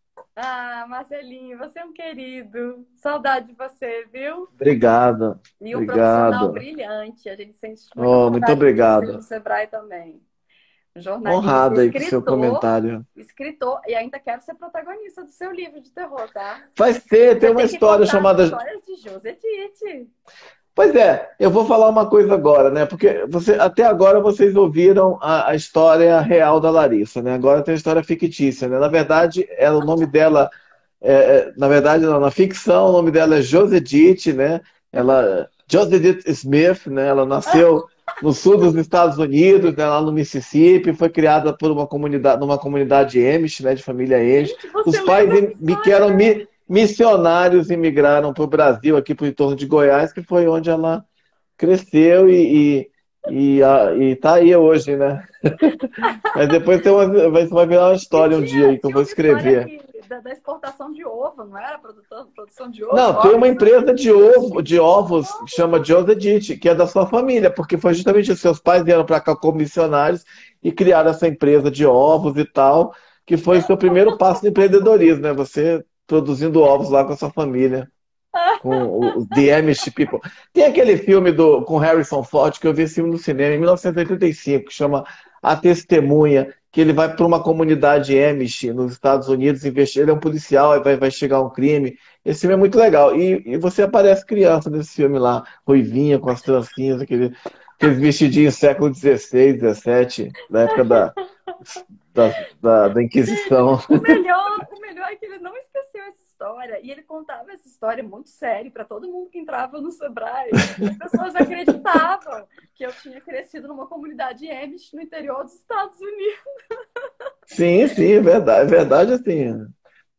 Ah, Marcelinho, você é um querido. Saudade de você, viu? Obrigado, E um profissional obrigado. brilhante. A gente sente muita Oh, muito saudade de você no obrigado. Sebrae também. Jornalista, Honrado aí com o seu comentário. escritor, e ainda quero ser protagonista do seu livro de terror, tá? Vai ser, tem Você uma tem que história contar as chamada. histórias de José Ditte. Pois é, eu vou falar uma coisa agora, né? Porque até agora vocês ouviram a história real da Larissa, né? Agora tem a história fictícia, né? Na verdade, o nome dela, na verdade, não, na ficção, o nome dela é Josedite, né? Josedite Smith, né? Ela nasceu no sul dos Estados Unidos, né? Lá no Mississippi, foi criada por uma comunidade, numa comunidade Amish, né? De família Amish. Gente, Os você pais lembra essa que história, eram né? missionários imigraram para o Brasil, aqui para o entorno de Goiás, que foi onde ela cresceu e tá aí hoje, né? Mas depois vai virar uma E história um dia aí que eu tinha vou uma história escrever. que, da exportação de ovo, não era? Produção de ovo, Não, tem uma ovos. empresa de ovos que chama José, que é da sua família, porque foi justamente os seus pais vieram para cá como missionários e criaram essa empresa de ovos e tal, que foi o seu primeiro passo de empreendedorismo, né? Você produzindo ovos lá com a sua família, com os The Amish People. Tem aquele filme com Harrison Ford, que eu vi esse filme no cinema em 1985, que chama A Testemunha, que ele vai para uma comunidade Amish nos Estados Unidos, ele é um policial, aí vai chegar um crime. Esse filme é muito legal. E você aparece criança nesse filme lá, ruivinha, com as trancinhas, aqueles vestidinhos século XVI, XVII, da época da Gente, Inquisição. o melhor é que ele não esqueceu essa história. E ele contava essa história muito sério para todo mundo que entrava no Sebrae. As pessoas acreditavam que eu tinha crescido numa comunidade Amish no interior dos Estados Unidos. Sim, sim, é verdade assim.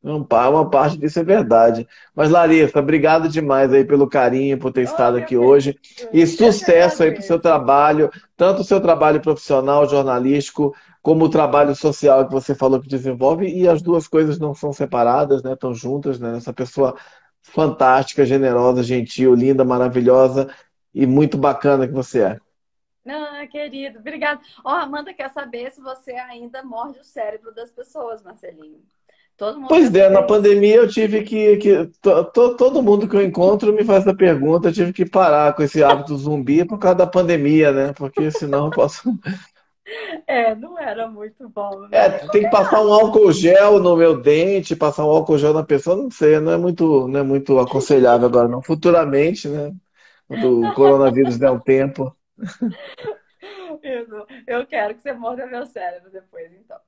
Uma parte disso é verdade. Mas, Larissa, obrigado demais aí pelo carinho, por ter Oh, estado meu aqui querido, hoje. E eu que sucesso aí para o seu agradeço. trabalho, tanto o seu trabalho profissional, jornalístico, como o trabalho social que você falou que desenvolve. E as duas coisas não são separadas, né? Estão juntas, né? Essa pessoa fantástica, generosa, gentil, linda, maravilhosa e muito bacana que você é. Ah, querido, obrigada. Ó, Amanda quer saber se você ainda morde o cérebro das pessoas, Marcelinho. Todo mundo quer Pois é, na saber isso. pandemia eu tive todo mundo que eu encontro me faz essa pergunta, eu tive que parar com esse hábito zumbi por causa da pandemia, né? Porque senão eu posso. É, não era muito bom, É, né? tem que passar um álcool gel no meu dente, passar um álcool gel na pessoa, não sei, não é muito aconselhável agora, não. Futuramente, né? Quando o coronavírus der um tempo. Eu quero que você morda meu cérebro depois, então.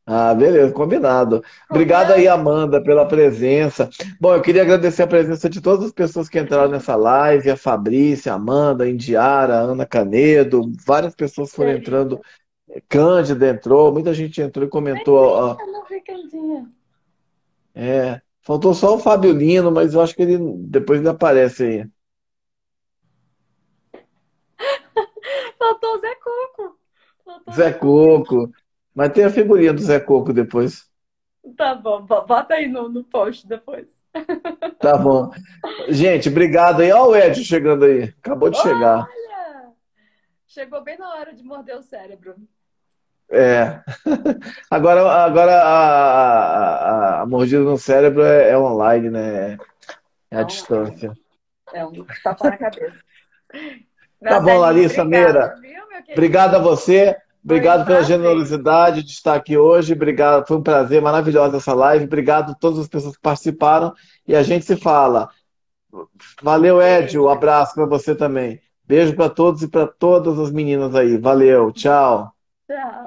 Ah, beleza, combinado. Obrigado aí, Combinado? Amanda, pela presença. Bom, eu queria agradecer a presença de todas as pessoas que entraram nessa live, a Fabrícia, a Amanda, a Indiara, a Ana Canedo, várias pessoas foram entrando, Querida. Cândida entrou, muita gente entrou e Mas comentou. sim, eu não vi Candinha. Faltou só o Fábio Lino, mas eu acho que ele depois ele aparece aí. Faltou o Zé Coco. Faltou o Zé Zé Coco. Coco, mas tem a figurinha do Zé Coco depois. Tá bom, bota aí no post depois. Tá bom. Gente, obrigado aí. Olha o Ed chegando aí. Acabou de chegar. Olha! Chegou bem na hora de morder o cérebro. É. Agora a mordida no cérebro é online, né? É à É online. distância. É um tapa na cabeça. Tá bom, Marcelinho, Larissa Meira. obrigada, viu, meu Obrigado a querido? você. Foi um Obrigado pela prazer. generosidade de estar aqui hoje. Obrigado. Foi um prazer maravilhosa essa live. Obrigado a todas as pessoas que participaram. E a gente se fala. Valeu, Ed. Um Beijo. abraço para você também. Beijo para todos e para todas as meninas aí. Valeu. Tchau. Tchau.